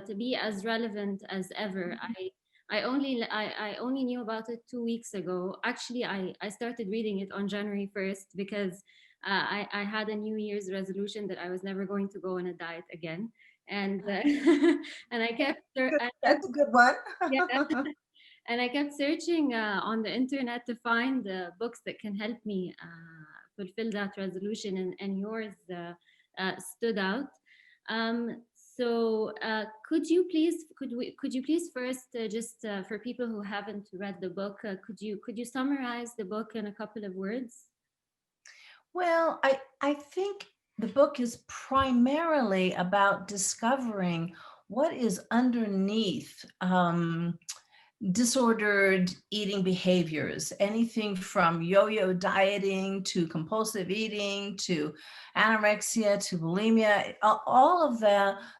to be as relevant as ever. I only knew about it 2 weeks ago. Actually, I started reading it on January 1st because I had a New Year's resolution that I was never going to go on a diet again, and and I kept That's a good one. yeah, and I kept searching on the internet to find books that can help me fulfill that resolution, and yours stood out. Could you please first just for people who haven't read the book, could you summarize the book in a couple of words? Well, I think the book is primarily about discovering what is underneath disordered eating behaviors, anything from yo-yo dieting to compulsive eating to anorexia to bulimia. All of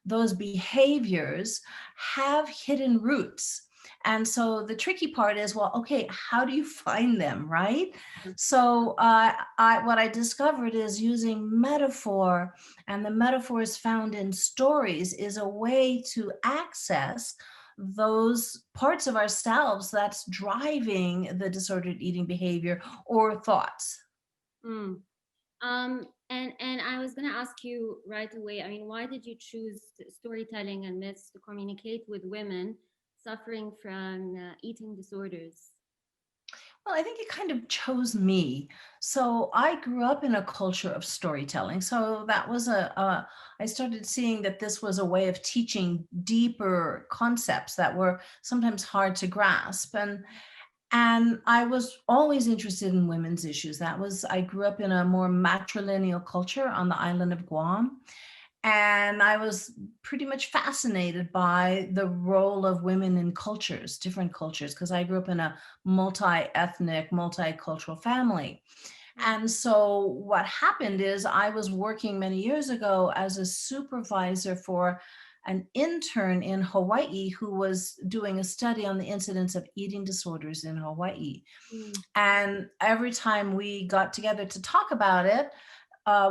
those behaviors have hidden roots. And so the tricky part is, well, okay, how do you find them, right? So what I discovered is using metaphor, and the metaphors found in stories is a way to access those parts of ourselves that's driving the disordered eating behavior or thoughts. Mm. And I was gonna ask you right away. I mean, why did you choose storytelling and myths to communicate with women suffering from eating disorders? Well, I think it kind of chose me. So I grew up in a culture of storytelling. So that was I started seeing that this was a way of teaching deeper concepts that were sometimes hard to grasp. And I was always interested in women's issues. I grew up in a more matrilineal culture on the island of Guam. And I was pretty much fascinated by the role of women in cultures, different cultures, because I grew up in a multi-ethnic, multicultural family. Mm. And so what happened is I was working many years ago as a supervisor for an intern in Hawaii who was doing a study on the incidence of eating disorders in Hawaii. Mm. And every time we got together to talk about it,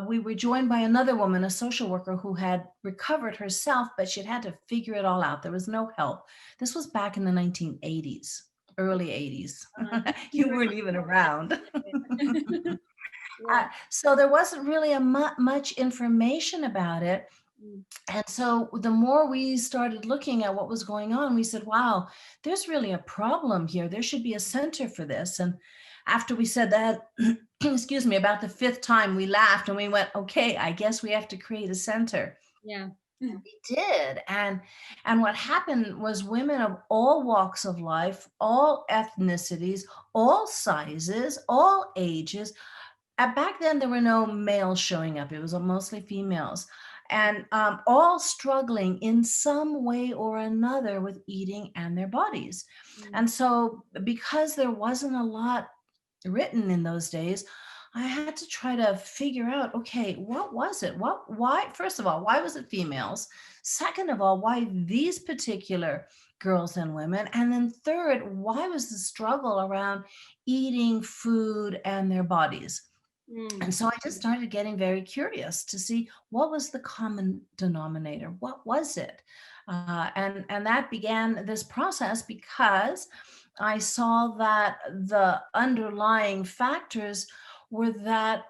we were joined by another woman, a social worker who had recovered herself, but she'd had to figure it all out. There was no help. This was back in the 1980s, early 80s. You You weren't even around. were- yeah. So there wasn't really much information about it. Mm. And so the more we started looking at what was going on, we said, wow, there's really a problem here. There should be a center for this. And after we said that, excuse me, about the fifth time, we laughed and we went, okay, I guess we have to create a center. Yeah. And we did. And what happened was women of all walks of life, all ethnicities, all sizes, all ages. Back then, there were no males showing up. It was mostly females, and all struggling in some way or another with eating and their bodies. Mm. And so, because there wasn't a lot written in those days, I had to try to figure out, okay, what was it? Why, first of all, why was it females? Second of all, why these particular girls and women? And then third, why was the struggle around eating food and their bodies? Mm. And so I just started getting very curious to see what was the common denominator. What was it? And that began this process because I saw that the underlying factors were that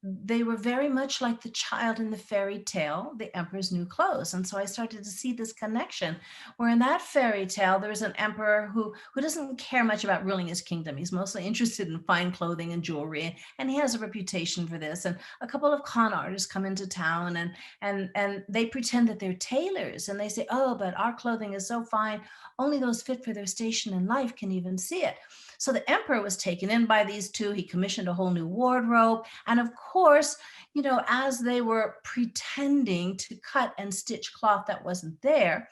they were very much like the child in the fairy tale, The Emperor's New Clothes. And so I started to see this connection where in that fairy tale, there's an emperor who doesn't care much about ruling his kingdom. He's mostly interested in fine clothing and jewelry, and he has a reputation for this. And a couple of con artists come into town and they pretend that they're tailors and they say, oh, but our clothing is so fine, only those fit for their station in life can even see it. So the emperor was taken in by these two. He commissioned a whole new wardrobe. And of course, as they were pretending to cut and stitch cloth that wasn't there,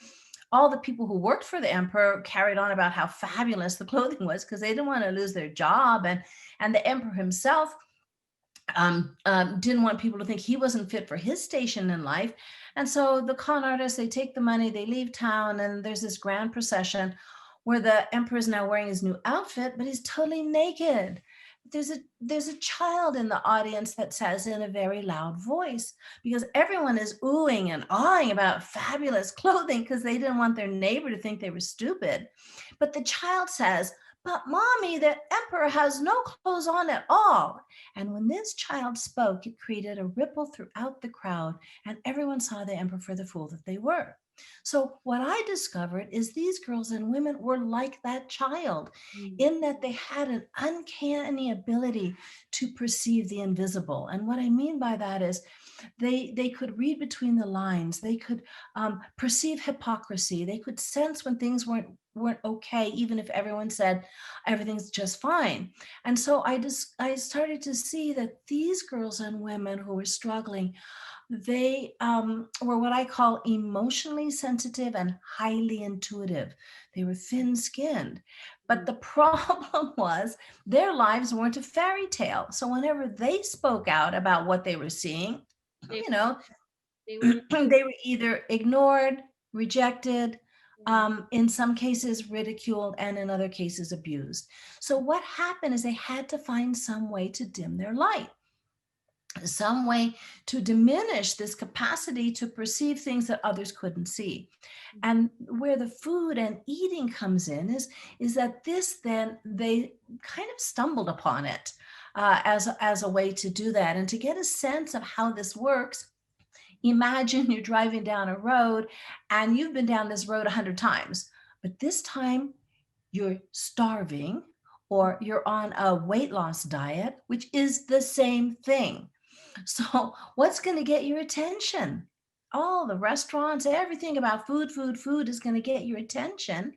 all the people who worked for the emperor carried on about how fabulous the clothing was because they didn't want to lose their job. And the emperor himself didn't want people to think he wasn't fit for his station in life. And so the con artists, they take the money, they leave town, and there's this grand procession where the emperor is now wearing his new outfit, but he's totally naked. there's a child in the audience that says in a very loud voice, because everyone is oohing and awing about fabulous clothing because they didn't want their neighbor to think they were stupid. But the child says, "But mommy, the emperor has no clothes on at all." And when this child spoke, it created a ripple throughout the crowd, and everyone saw the emperor for the fool that they were. So, what I discovered is these girls and women were like that child Mm. in that they had an uncanny ability to perceive the invisible. And what I mean by that is they could read between the lines, they could perceive hypocrisy, they could sense when things weren't okay, even if everyone said everything's just fine. And so I started to see that these girls and women who were struggling, they were what I call emotionally sensitive and highly intuitive. They were thin skinned. But Mm. the problem was their lives weren't a fairy tale. So whenever they spoke out about what they were seeing, They you know, they were they were either ignored, rejected, mm, in some cases ridiculed, and in other cases abused. So what happened is they had to find some way to dim their light, some way to diminish this capacity to perceive things that others couldn't see. And where the food and eating comes in is that this then they kind of stumbled upon it as a way to do that. And to get a sense of how this works, imagine you're driving down a road and you've been down this road 100 times, but this time you're starving or you're on a weight loss diet, which is the same thing. So, what's going to get your attention? All the restaurants, everything about food, food, food is going to get your attention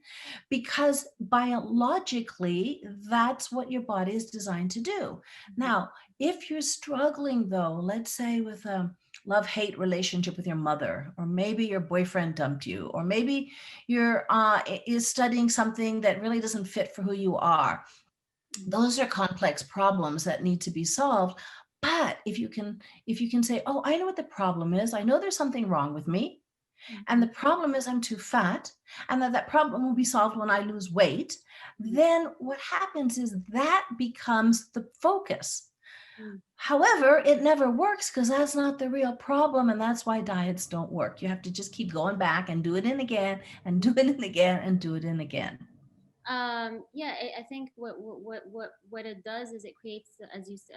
because biologically, that's what your body is designed to do. mhm, Now, if you're struggling, though, let's say with a love hate relationship with your mother, or maybe your boyfriend dumped you, or maybe you're is studying something that really doesn't fit for who you are, mhm, those are complex problems that need to be solved. But if you can say, oh, I know what the problem is, I know there's something wrong with me, and mhm, the problem is I'm too fat, and that problem will be solved when I lose weight, mhm, then what happens is that becomes the focus. mhm. However, it never works because that's not the real problem, and that's why diets don't work. You have to just keep going back and do it in again and do it in again and do it in again. Yeah, I think what it does is it creates,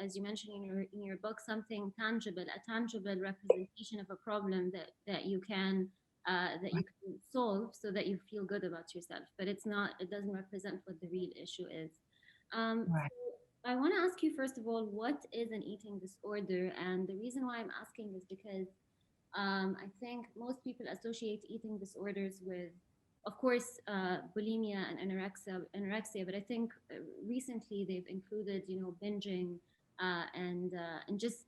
as you mentioned in your book, something tangible, a tangible representation of a problem that you can solve, so that you feel good about yourself. But it doesn't represent what the real issue is. Right. So I want to ask you, first of all, what is an eating disorder? And the reason why I'm asking is because I think most people associate eating disorders with, of course, bulimia and anorexia. But I think recently they've included, binging and just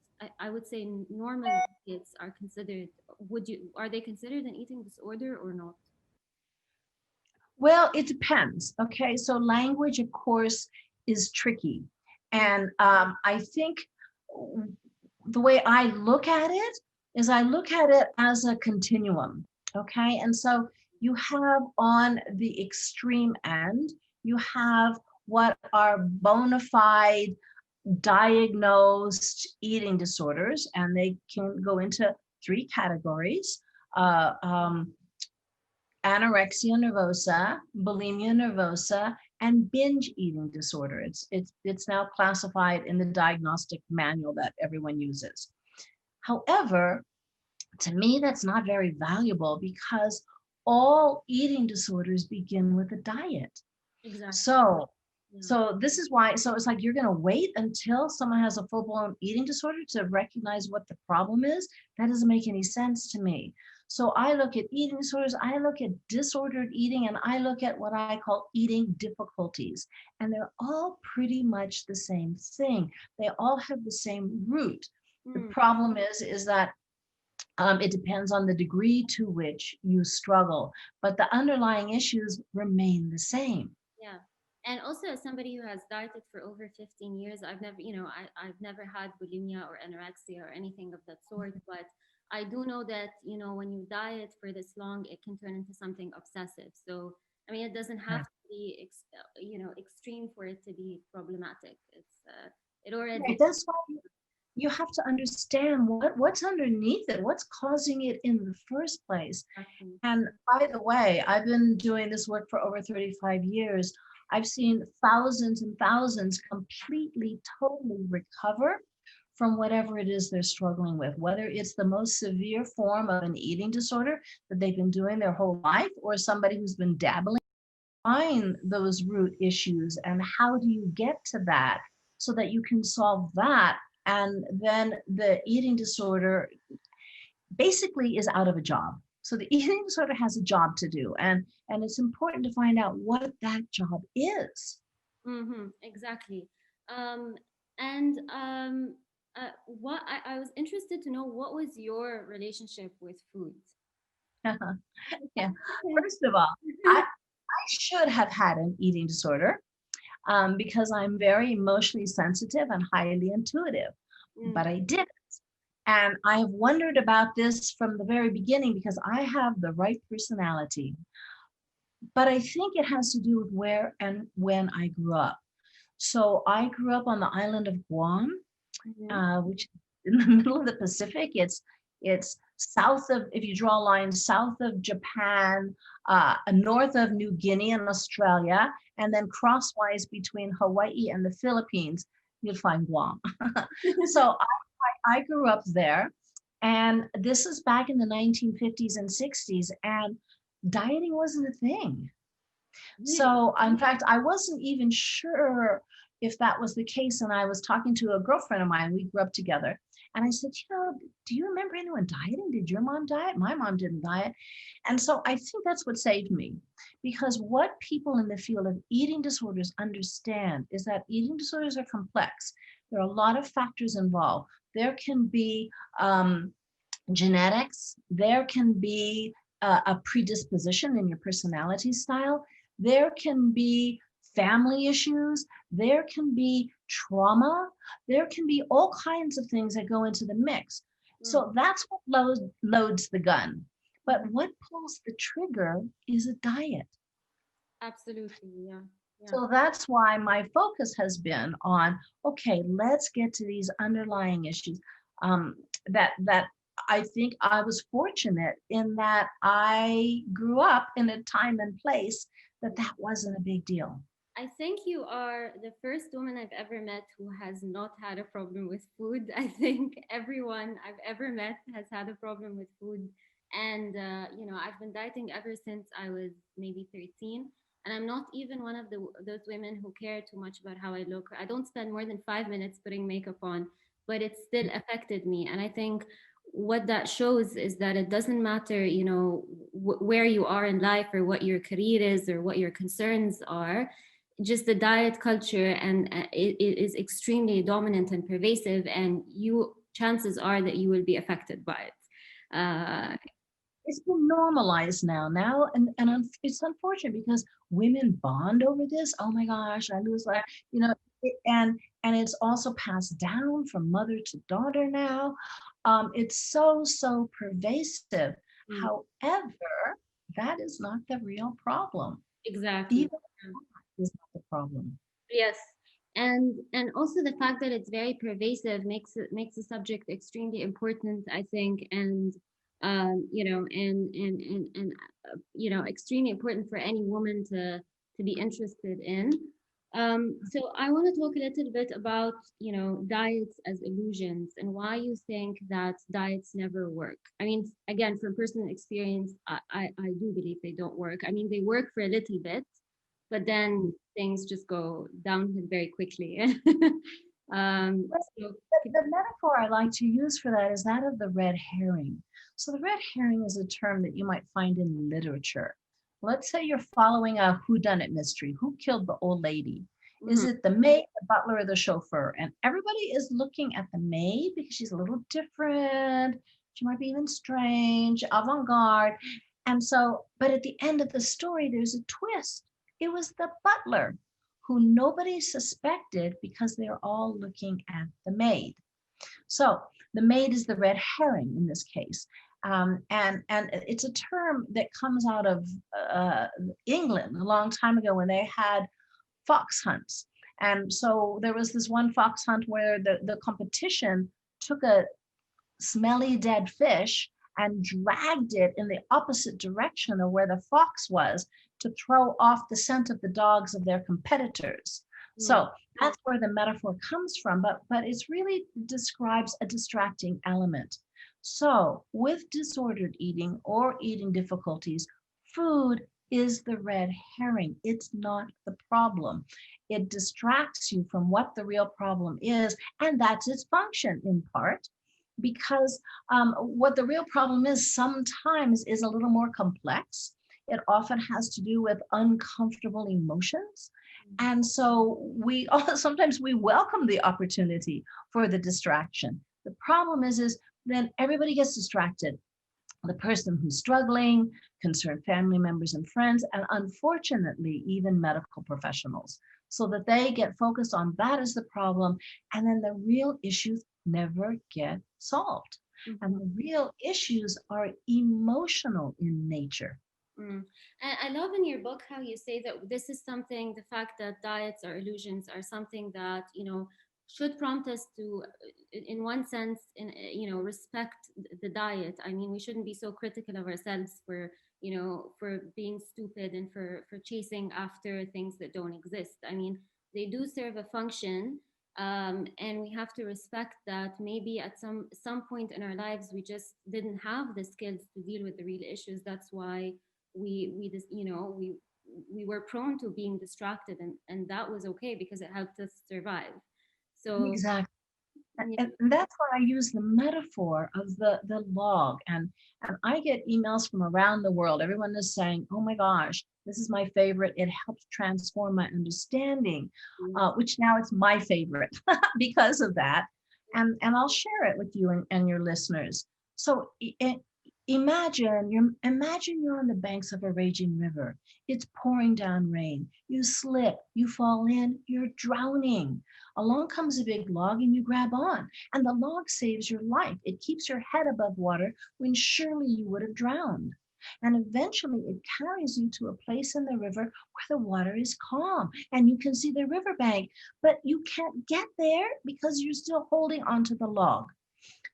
I would say normal kids are considered. Are they considered an eating disorder or not? Well, it depends. Okay. So language, of course, is tricky. Mm, And I think the way I look at it is I look at it as a continuum. Okay. And so you have on the extreme end, you have what are bona fide diagnosed eating disorders, and they can go into three categories. Uh, um, Anorexia nervosa, bulimia nervosa, and binge eating disorder. It's now classified in the diagnostic manual that everyone uses. However, to me, that's not very valuable because all eating disorders begin with a diet. exactly. So, Yeah. so this is why, so it's like you're going to wait until someone has a full-blown eating disorder to recognize what the problem is. That doesn't make any sense to me. So I look at eating disorders, I look at disordered eating, and I look at what I call eating difficulties. And they're all pretty much the same thing. They all have the same root. The Mm. problem is that it depends on the degree to which you struggle, but the underlying issues remain the same. Yeah. And also, as somebody who has dieted for over 15 years, I've never had bulimia or anorexia or anything of that sort. But I do know that, when you diet for this long, it can turn into something obsessive. So, I mean, it doesn't have to be, extreme for it to be problematic. It already. Right. That's why you have to understand what's underneath it, what's causing it in the first place. Exactly. And by the way, I've been doing this work for over 35 years. I've seen thousands and thousands completely, totally recover from whatever it is they're struggling with, whether it's the most severe form of an eating disorder that they've been doing their whole life, or somebody who's been dabbling. Find those root issues and how do you get to that so that you can solve that, and then the eating disorder basically is out of a job. So the eating disorder has a job to do, and it's important to find out what that job is. Exactly. Um, and what I was interested to know, what was your relationship with food? Yeah. First of all, I should have had an eating disorder because I'm very emotionally sensitive and highly intuitive, Mm, but I did. And I have wondered about this from the very beginning because I have the right personality. But I think it has to do with where and when I grew up. So I grew up on the island of Guam, mhm, which is in the middle of the Pacific. It's south of, if you draw a line, south of Japan, north of New Guinea and Australia, and then crosswise between Hawaii and the Philippines, you'd find Guam. So I grew up there, and this is back in the 1950s and 60s, and dieting wasn't a thing. really? So, in fact, I wasn't even sure if that was the case. And I was talking to a girlfriend of mine, we grew up together. And I said, do you remember anyone dieting? Did your mom diet? My mom didn't diet. And so I think that's what saved me, because what people in the field of eating disorders understand is that eating disorders are complex. There are a lot of factors involved. There can be genetics, there can be a predisposition in your personality style, there can be family issues, there can be trauma, there can be all kinds of things that go into the mix. Mm, So that's what loads the gun. But mhm. what pulls the trigger is a diet. Absolutely. Yeah. Yeah. So that's why my focus has been on, okay, let's get to these underlying issues. Um, that I think I was fortunate in that I grew up in a time and place that wasn't a big deal. I think you are the first woman I've ever met who has not had a problem with food. I think everyone I've ever met has had a problem with food. And, I've been dieting ever since I was maybe 13. And I'm not even one of those women who care too much about how I look. I don't spend more than 5 minutes putting makeup on, but it still affected me. And I think what that shows is that it doesn't matter, where you are in life or what your career is or what your concerns are, just the diet culture, and it is extremely dominant and pervasive, and you chances are that you will be affected by it. It's been normalized now, it's unfortunate because women bond over this. Oh my gosh, I lose, like, you know and it's also passed down from mother to daughter now. It's so pervasive. Mm, However, that is not the real problem. exactly. Even that is not the problem. Yes. And also the fact that it's very pervasive makes the subject extremely important, I think, and extremely important for any woman to be interested in. So I want to talk a little bit about, diets as illusions and why you think that diets never work. I mean, again, from personal experience, I do believe they don't work. I mean, they work for a little bit, but then things just go downhill very quickly. But So, the metaphor I like to use for that is that of the red herring. So the red herring is a term that you might find in literature. Let's say you're following a whodunit mystery. Who killed the old lady? Is mhm, it the maid, the butler, or the chauffeur? And everybody is looking at the maid because she's a little different. She might be even strange, avant-garde. And so, but at the end of the story, there's a twist. It was the butler who nobody suspected because they're all looking at the maid. So the maid is the red herring in this case. And it's a term that comes out of England a long time ago when they had fox hunts. And so there was this one fox hunt where the competition took a smelly dead fish and dragged it in the opposite direction of where the fox was to throw off the scent of the dogs of their competitors. Mm, So that's where the metaphor comes from, but it's really describes a distracting element. So with disordered eating or eating difficulties, food is the red herring. It's not the problem. It distracts you from what the real problem is, and that's its function in part, because what the real problem is sometimes is a little more complex. It often has to do with uncomfortable emotions. And so we all sometimes we welcome the opportunity for the distraction. The problem is then everybody gets distracted. The person who's struggling, concerned family members and friends, and unfortunately, even medical professionals, so that they get focused on that as the problem, and then the real issues never get solved. And mhm. the real issues are emotional in nature. Mm. And I love in your book how you say that this is something, the fact that diets or illusions are something that, should prompt us to, in one sense, respect the diet. I mean, we shouldn't be so critical of ourselves for, for being stupid and for chasing after things that don't exist. I mean, they do serve a function. And we have to respect that maybe at some point in our lives we just didn't have the skills to deal with the real issues. That's why we just we were prone to being distracted, and that was okay because it helped us survive. So Exactly. yeah. And that's why I use the metaphor of the log. And I get emails from around the world. Everyone is saying, "Oh my gosh, this is my favorite. It helped transform my understanding," which now it's my favorite because of that. And I'll share it with you and your listeners. So imagine you're on the banks of a raging river. It's pouring down rain. You slip, you fall in, you're drowning. Along comes a big log and you grab on, and the log saves your life. It keeps your head above water when surely you would have drowned. And eventually it carries you to a place in the river where the water is calm and you can see the riverbank, but you can't get there because you're still holding onto the log.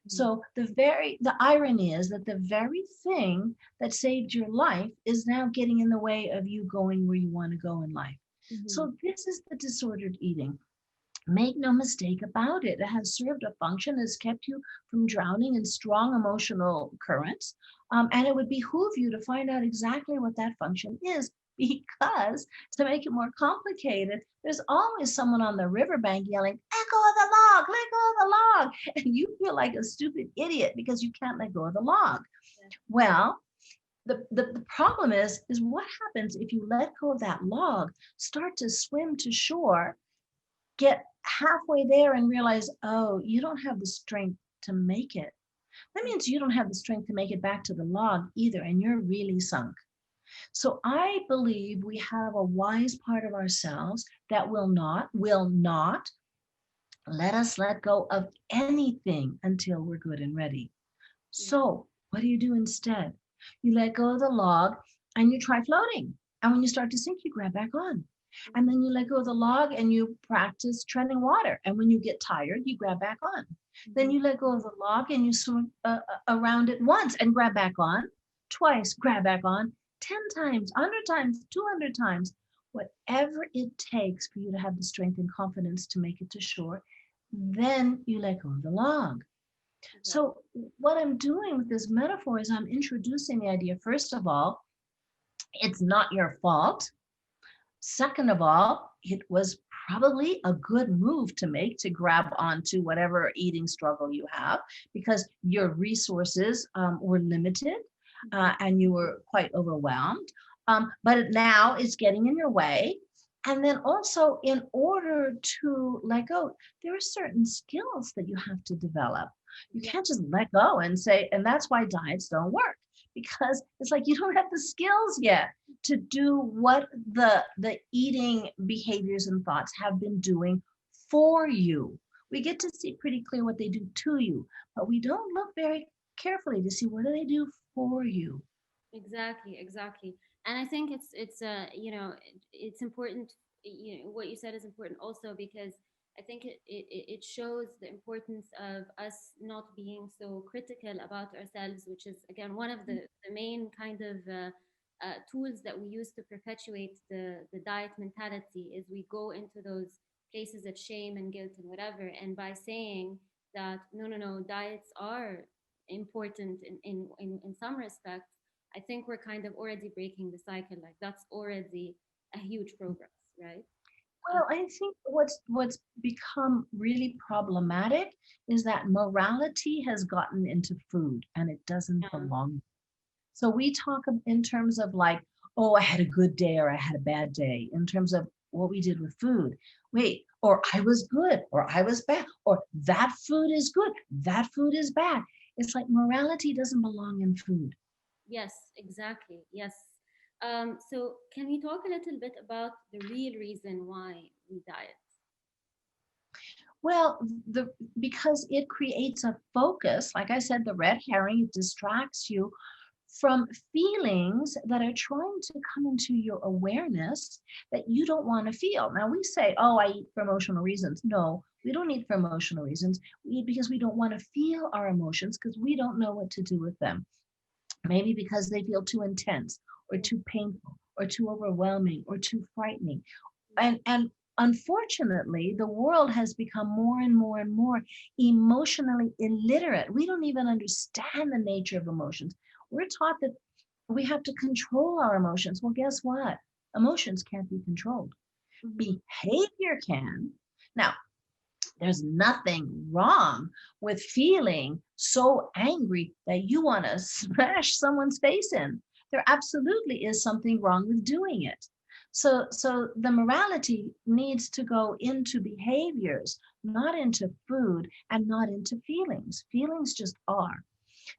So the irony is that the very thing that saved your life is now getting in the way of you going where you want to go in life. Mhm. So this is the disordered eating. Make no mistake about it. It has served a function, has kept you from drowning in strong emotional currents. And it would behoove you to find out exactly what that function is, because to make it more complicated, there's always someone on the riverbank yelling, "Let go of the log, let go of the log." And you feel like a stupid idiot because you can't let go of the log. Well, the problem is what happens if you let go of that log, start to swim to shore, get halfway there and realize, oh, you don't have the strength to make it. That means you don't have the strength to make it back to the log either, and you're really sunk. So I believe we have a wise part of ourselves that will not let us let go of anything until we're good and ready. Yeah. So what do you do instead? You let go of the log and you try floating. And when you start to sink, you grab back on. And then you let go of the log and you practice treading water. And when you get tired, you grab back on. Then Mhm. you let go of the log and you swim around it once and grab back on, twice, grab back on, 10 times, 100 times, 200 times, whatever it takes for you to have the strength and confidence to make it to shore. Then you let go of the log. Exactly. So, what I'm doing with this metaphor is I'm introducing the idea, first of all, it's not your fault. Second of all, it was probably a good move to make to grab onto whatever eating struggle you have, because your resources were limited and you were quite overwhelmed. But now it's getting in your way. And then also, in order to let go, there are certain skills that you have to develop. You Exactly. can't just let go and say, and that's why diets don't work, because it's like you don't have the skills yet to do what the eating behaviors and thoughts have been doing for you. We get to see pretty clear what they do to you, but we don't look very carefully to see what do they do for you. Exactly, exactly. And I think it's important. what you said is important also, because I think it shows the importance of us not being so critical about ourselves, which is again one of the main kind of tools that we use to perpetuate the diet mentality. Is we go into those places of shame and guilt and whatever, and by saying that no, no, no, diets are important in some respects, I think we're kind of already breaking the cycle. Like that's already a huge progress, right? Uh, Well, I think what's become really problematic is that morality has gotten into food and it doesn't yeah. belong. So we talk in terms of like, oh, I had a good day or I had a bad day, in terms of what we did with food. Wait, or I was good or I was bad, or that food is good, that food is bad. It's like morality doesn't belong in food. Yes, exactly. Yes. So can we talk a little bit about the real reason why we diet? Well, because it creates a focus, like I said, the red herring, it distracts you from feelings that are trying to come into your awareness that you don't want to feel. Now we say, oh, I eat for emotional reasons. No, we don't eat for emotional reasons. We eat because we don't want to feel our emotions because we don't know what to do with them. Maybe because they feel too intense or too painful or too overwhelming or too frightening. And unfortunately, the world has become more and more and more emotionally illiterate. We don't even understand the nature of emotions. We're taught that we have to control our emotions. Well, guess what? Emotions can't be controlled. Mm-hmm. Behavior can. Now, there's nothing wrong with feeling so angry that you want to smash someone's face in. There absolutely is something wrong with doing it. So the morality needs to go into behaviors, not into food and not into feelings. Feelings just are.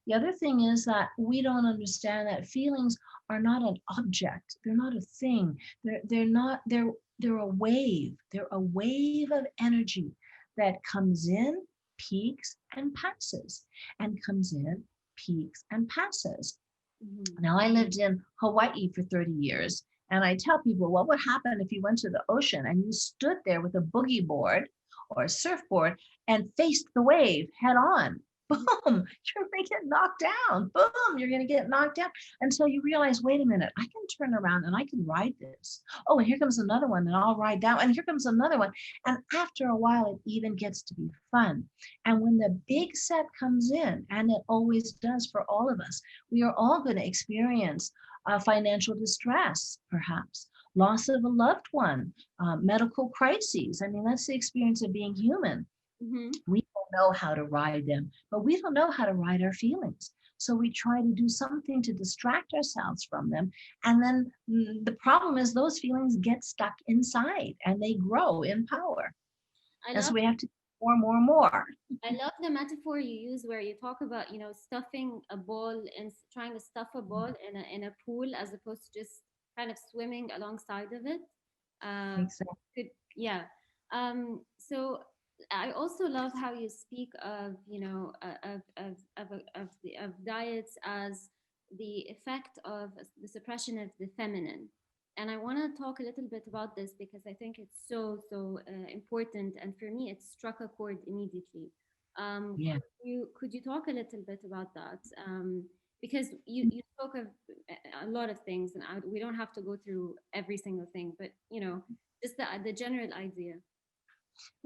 The other thing is that we don't understand that feelings are not an object. They're not a thing. They're a wave. They're a wave of energy that comes in, peaks, and passes, and comes in, peaks, and passes. Mm-hmm. Now, I lived in Hawaii for 30 years, and I tell people, what would happen if you went to the ocean and you stood there with a boogie board or a surfboard and faced the wave head on? Boom, you're going to get knocked down. Boom, you're going to get knocked down until you realize, wait a minute, I can turn around and I can ride this. Oh, and here comes another one, and I'll ride that. And here comes another one. And after a while, it even gets to be fun. And when the big set comes in, and it always does for all of us, we are all going to experience financial distress, perhaps, loss of a loved one, medical crises. I mean, that's the experience of being human. Mm-hmm. We don't know how to ride them, but we don't know how to ride our feelings. So we try to do something to distract ourselves from them. And then the problem is those feelings get stuck inside and they grow in power. I And so love we have to more, more, more. I love the metaphor you use where you talk about, stuffing a ball and trying to stuff a ball in a pool as opposed to just kind of swimming alongside of it. Exactly. Could Yeah. So I also love how you speak of, of diets as the effect of the suppression of the feminine. And I want to talk a little bit about this because I think it's so important, and for me, it struck a chord immediately. Yeah. Could you talk a little bit about that? Because you spoke of a lot of things, and we don't have to go through every single thing, but just the general idea.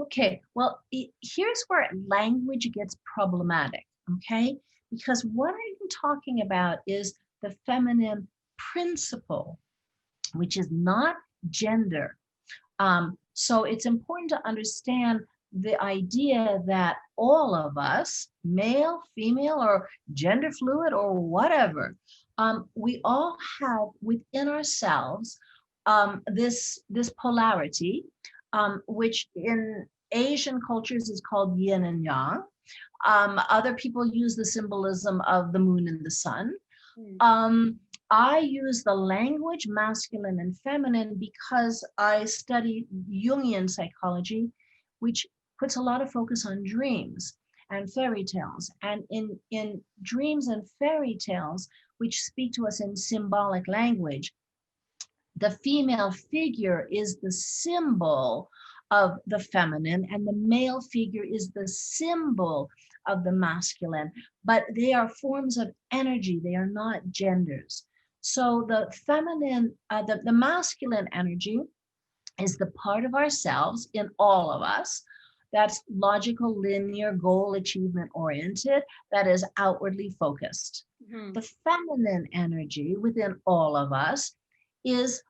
Okay, well, here's where language gets problematic, okay? Because what I'm talking about is the feminine principle, which is not gender. So it's important to understand the idea that all of us, male, female, or gender fluid, or whatever, we all have within ourselves this polarity, which in Asian cultures is called yin and yang. Other people use the symbolism of the moon and the sun. Mm. Um, I use the language masculine and feminine because I study Jungian psychology, which puts a lot of focus on dreams and fairy tales. And in dreams and fairy tales, which speak to us in symbolic language, The female figure is the symbol of the feminine, and the male figure is the symbol of the masculine, but they are forms of energy, they are not genders. So the feminine, the masculine energy is the part of ourselves in all of us that's logical, linear, goal achievement oriented, that is outwardly focused. Hmm. The feminine energy within all of us is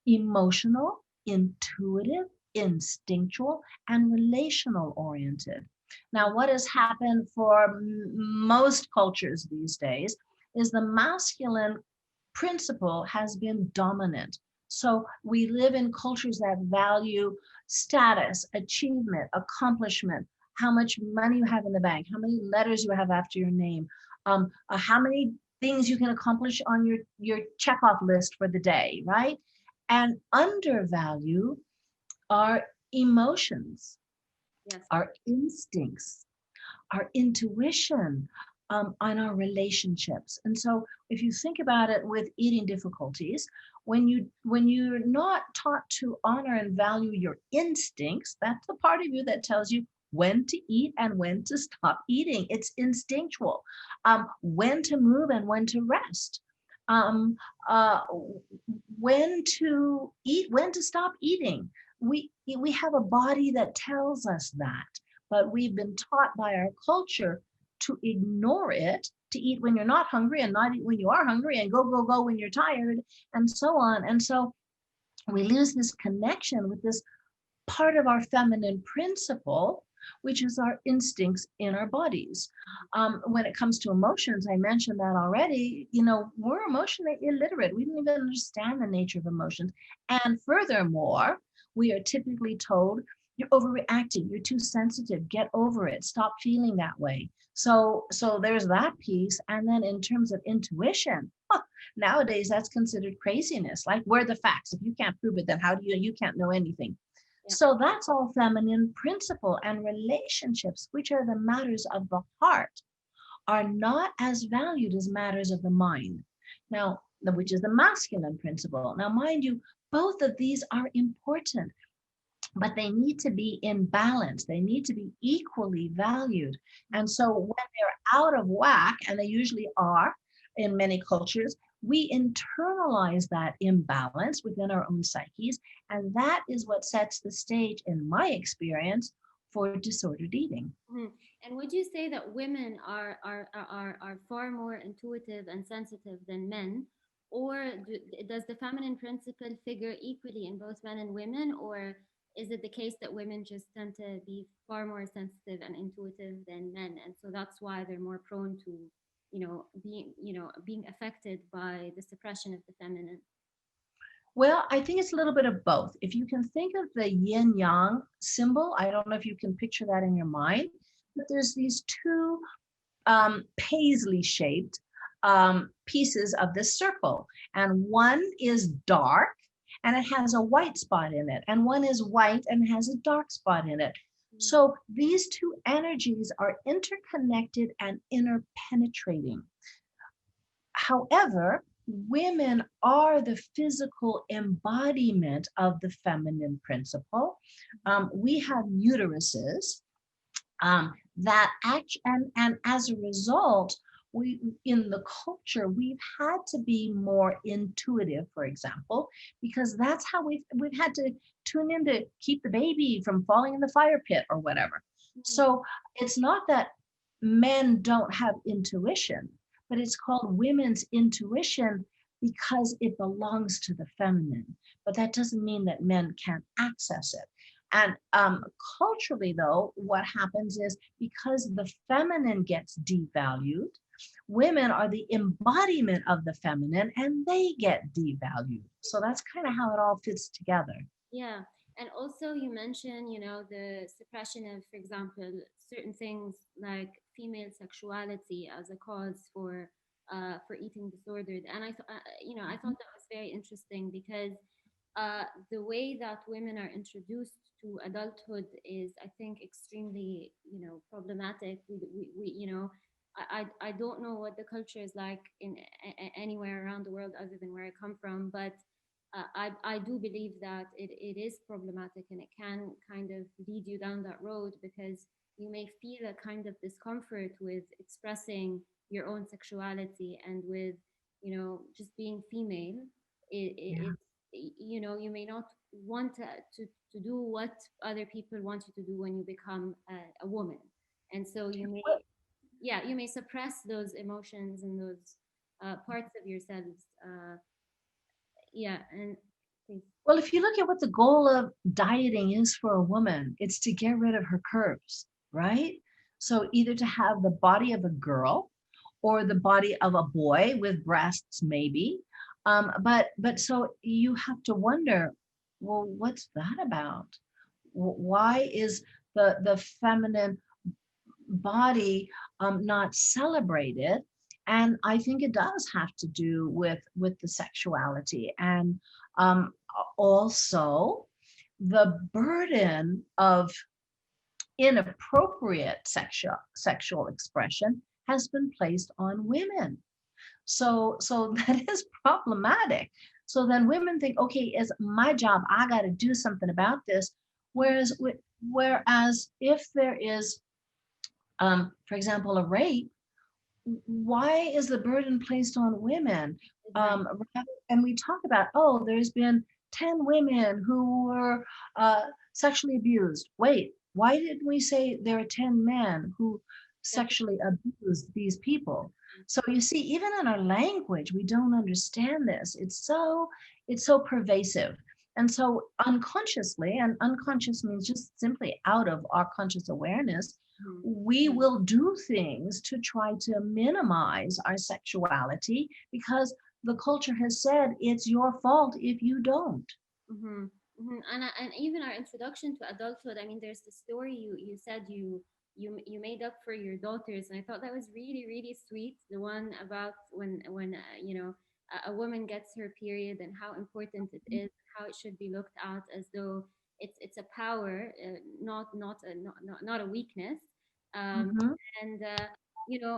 emotional, intuitive, instinctual, and relational oriented. Now, what has happened for most cultures these days is the masculine principle has been dominant. So we live in cultures that value status, achievement, accomplishment, how much money you have in the bank, how many letters you have after your name, how many things you can accomplish on your checkoff list for the day, right? And undervalue our emotions, Yes. our instincts, our intuition, on our relationships. And so if you think about it with eating difficulties, when you're not taught to honor and value your instincts, that's the part of you that tells you when to eat and when to stop eating. It's instinctual. When to move and when to rest. Um, uh, when to eat, when to stop eating. We have a body that tells us that, but we've been taught by our culture to ignore it, to eat when you're not hungry and not eat when you are hungry, and go, go, go when you're tired, and so on. And so we lose this connection with this part of our feminine principle, which is our instincts in our bodies. When it comes to emotions, I mentioned that already. You know, we're emotionally illiterate. We don't even understand the nature of emotions. And furthermore, we are typically told you're overreacting, you're too sensitive, get over it, stop feeling that way. So there's that piece. And then in terms of intuition, nowadays that's considered craziness. Like, where are the facts? If you can't prove it, then how do you can't know anything? Yeah. So that's all feminine principle, and relationships, which are the matters of the heart, are not as valued as matters of the mind. Now, which is the masculine principle. Now, mind you, both of these are important, but they need to be in balance. They need to be equally valued. And so when they're out of whack, and they usually are in many cultures, we internalize that imbalance within our own psyches. And that is what sets the stage, in my experience, for disordered eating. Mhm. And would you say that women are far more intuitive and sensitive than men, or does the feminine principle figure equally in both men and women, or is it the case that women just tend to be far more sensitive and intuitive than men, and so that's why they're more prone to, being affected by the suppression of the feminine? Well, I think it's a little bit of both. If you can think of the yin yang symbol, I don't know if you can picture that in your mind, but there's these two paisley shaped pieces of this circle. And one is dark and it has a white spot in it. And one is white and has a dark spot in it. Mm. So these two energies are interconnected and interpenetrating. However, women are the physical embodiment of the feminine principle. We have uteruses that act, and as a result, we in the culture we've had to be more intuitive, for example, because that's how we've had to tune in to keep the baby from falling in the fire pit or whatever. Mm. So it's not that men don't have intuition, but it's called women's intuition because it belongs to the feminine. But that doesn't mean that men can't access it. And culturally, though, what happens is because the feminine gets devalued, women are the embodiment of the feminine and they get devalued. So that's kind of how it all fits together. Yeah. And also you mentioned, the suppression of, for example, certain things like female sexuality as a cause for eating disordered. And I thought that was very interesting because the way that women are introduced to adulthood is, I think, extremely, problematic. I don't know what the culture is like in anywhere around the world other than where I come from, but I do believe that it is problematic, and it can kind of lead you down that road, because you may feel a kind of discomfort with expressing your own sexuality, and with, just being female. Yeah. It's, you may not want to do what other people want you to do when you become a woman. And so you may, yeah, you may suppress those emotions and those parts of yourselves. Yeah, and please. Well, if you look at what the goal of dieting is for a woman, it's to get rid of her curves, right? So either to have the body of a girl or the body of a boy with breasts, maybe. But so you have to wonder, well, what's that about? Why is the feminine body not celebrated? And I think it does have to do with the sexuality, and um, also the burden of inappropriate sexual expression has been placed on women. So that is problematic. So then women think, okay, it's my job, I got to do something about this. Whereas if there is, for example, a rape, why is the burden placed on women? Exactly. And we talk about, oh, there's been 10 women who were sexually abused. Wait, why didn't we say there are 10 men who Definitely. sexually abused these people? So you see, even in our language, we don't understand this. It's so pervasive. And so unconsciously, and unconscious means just simply out of our conscious awareness, Mhm. we will do things to try to minimize our sexuality because the culture has said it's your fault if you don't. Mm-hmm. Mm-hmm. And even our introduction to adulthood. I mean, there's the story you said you made up for your daughters, and I thought that was really really sweet. The one about when a woman gets her period, and how important it is, how it should be looked at as though it's a power, not a weakness. Um, Mhm, and you know,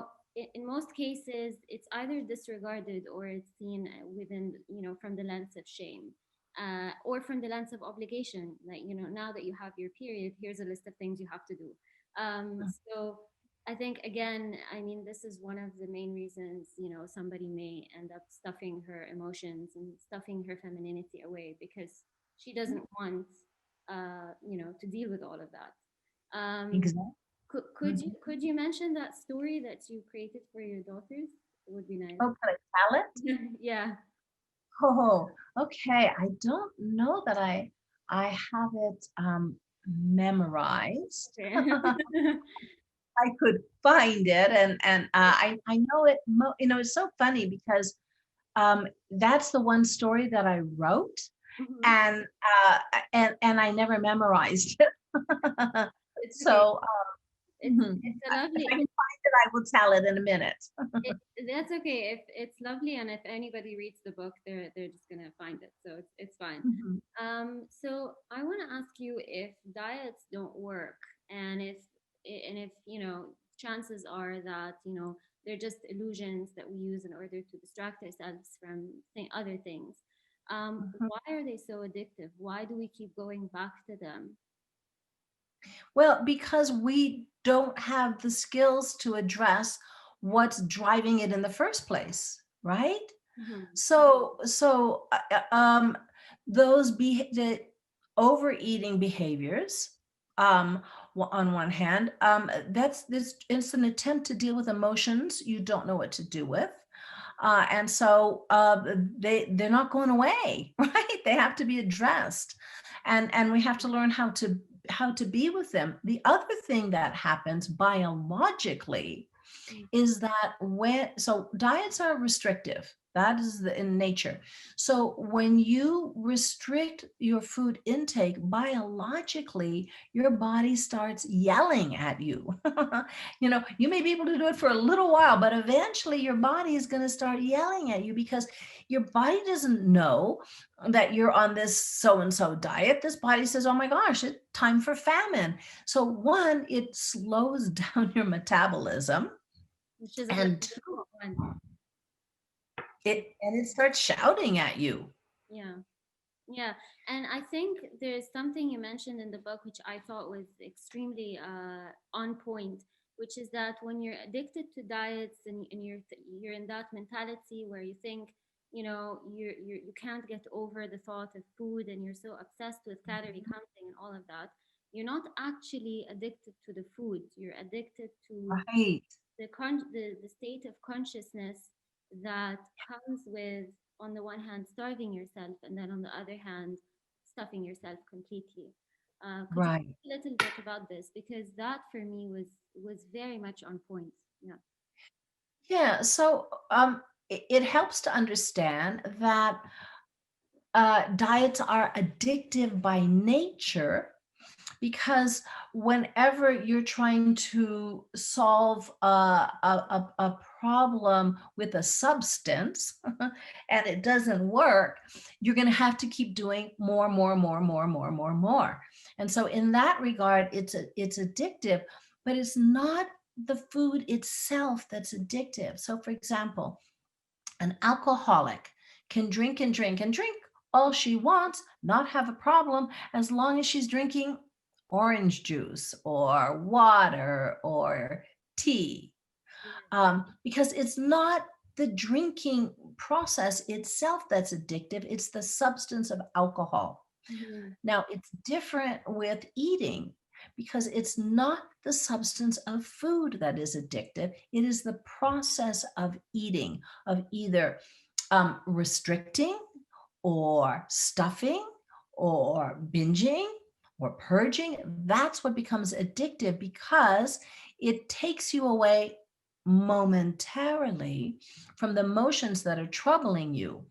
in most cases, it's either disregarded, or it's seen within, from the lens of shame, or from the lens of obligation. Like, now that you have your period, here's a list of things you have to do. So I think, again, I mean, this is one of the main reasons, somebody may end up stuffing her emotions and stuffing her femininity away, because she doesn't want, to deal with all of that. Um, exactly. could you mention that story that you created for your daughters? It would be nice. Oh, can I tell it? Yeah. Oh, okay. I don't know that I have it memorized. Okay. I could find it, and I know it. It's so funny because that's the one story that I wrote, Mhm. and and I never memorized it. It's okay. So It's mhm. it's a If lovely. I can find it, I will tell it in a minute. It, that's okay. If it's lovely, and if anybody reads the book, they're just gonna find it. So it's fine. Mhm. So I want to ask you, if diets don't work, and if chances are that they're just illusions that we use in order to distract ourselves from other things. Mhm. Why are they so addictive? Why do we keep going back to them? Well, because we don't have the skills to address what's driving it in the first place, right? Hmm. So the overeating behaviors, um, on one hand, that's this it's an attempt to deal with emotions you don't know what to do with. And so they're not going away, right? They have to be addressed, and we have to learn how to be with them. The other thing that happens biologically is that diets are restrictive. That is in nature. So when you restrict your food intake biologically, your body starts yelling at you. You may be able to do it for a little while, but eventually your body is going to start yelling at you because your body doesn't know that you're on this so and so diet. This body says, oh my gosh, it's time for famine. So one, it slows down your metabolism, Which is a very and two, difficult one. it starts shouting at you. Yeah. Yeah, and I think there's something you mentioned in the book which I thought was extremely on point, which is that when you're addicted to diets and you're in that mentality where you think, you can't get over the thought of food and you're so obsessed with calorie counting and all of that, you're not actually addicted to the food. You're addicted to Right. the state of consciousness that comes with, on the one hand, starving yourself, and then on the other hand, stuffing yourself completely. Could you Right. talk a little bit about this, because that for me was very much on point. Yeah. Yeah. So it helps to understand that diets are addictive by nature because whenever you're trying to solve a problem with a substance and it doesn't work, you're going to have to keep doing more, more, more, more, more, more, more. And so, in that regard, it's addictive, but it's not the food itself that's addictive. So, for example, an alcoholic can drink and drink and drink all she wants, not have a problem, as long as she's drinking orange juice or water or tea. Because it's not the drinking process itself that's addictive, it's the substance of alcohol. Mm-hmm. Now, it's different with eating because it's not the substance of food that is addictive. It is the process of eating, of either restricting or stuffing or binging or purging. That's what becomes addictive because it takes you away momentarily from the emotions that are troubling you.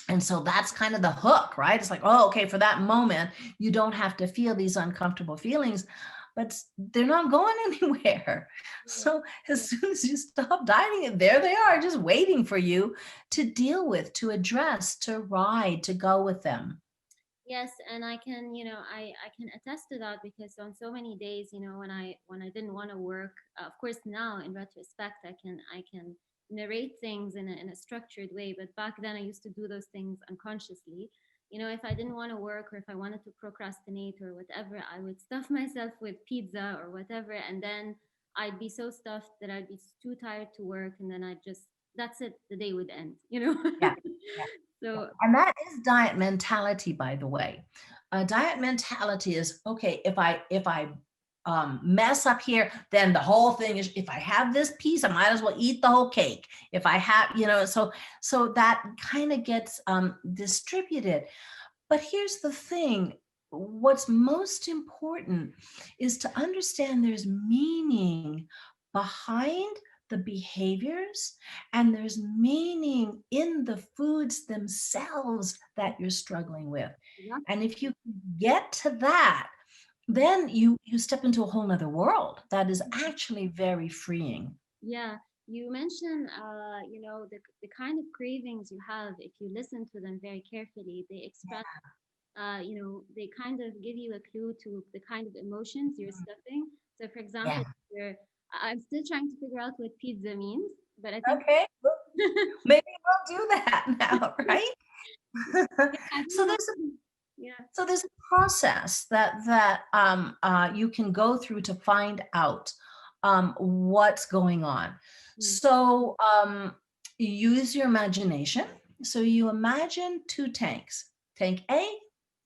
And so that's kind of the hook, right? It's like, oh, okay, for that moment, you don't have to feel these uncomfortable feelings, but they're not going anywhere. Yeah. So as soon as you stop dieting, there they are, just waiting for you to deal with, to address, to ride, to go with them. Yes, and I can attest to that, because on so many days, when I didn't want to work, of course now in retrospect I can narrate things in a structured way, but back then I used to do those things unconsciously. If I didn't want to work, or if I wanted to procrastinate or whatever, I would stuff myself with pizza or whatever, and then I'd be so stuffed that I'd be too tired to work, and then I'd just, that's it, the day would end. Yeah. Yeah. Yeah. So And that is diet mentality, by the way. Diet mentality is okay. If I mess up here, then the whole thing is. If I have this piece, I might as well eat the whole cake. If I have, so that kind of gets distributed. But here's the thing: what's most important is to understand there's meaning behind the behaviors, and there's meaning in the foods themselves that you're struggling with. yeah. And if you get to that, then you step into a whole nother world that is actually very freeing. Yeah, you mentioned, the kind of cravings you have. If you listen to them very carefully, they express, they kind of give you a clue to the kind of emotions you're stuffing. So, for example, Yeah. I'm still trying to figure out what pizza means, but I think, Okay. Well, maybe we'll do that now, right? yeah, I don't so know. there's Yeah. So there's a process that you can go through to find out what's going on. So you use your imagination. So you imagine two tanks: tank A,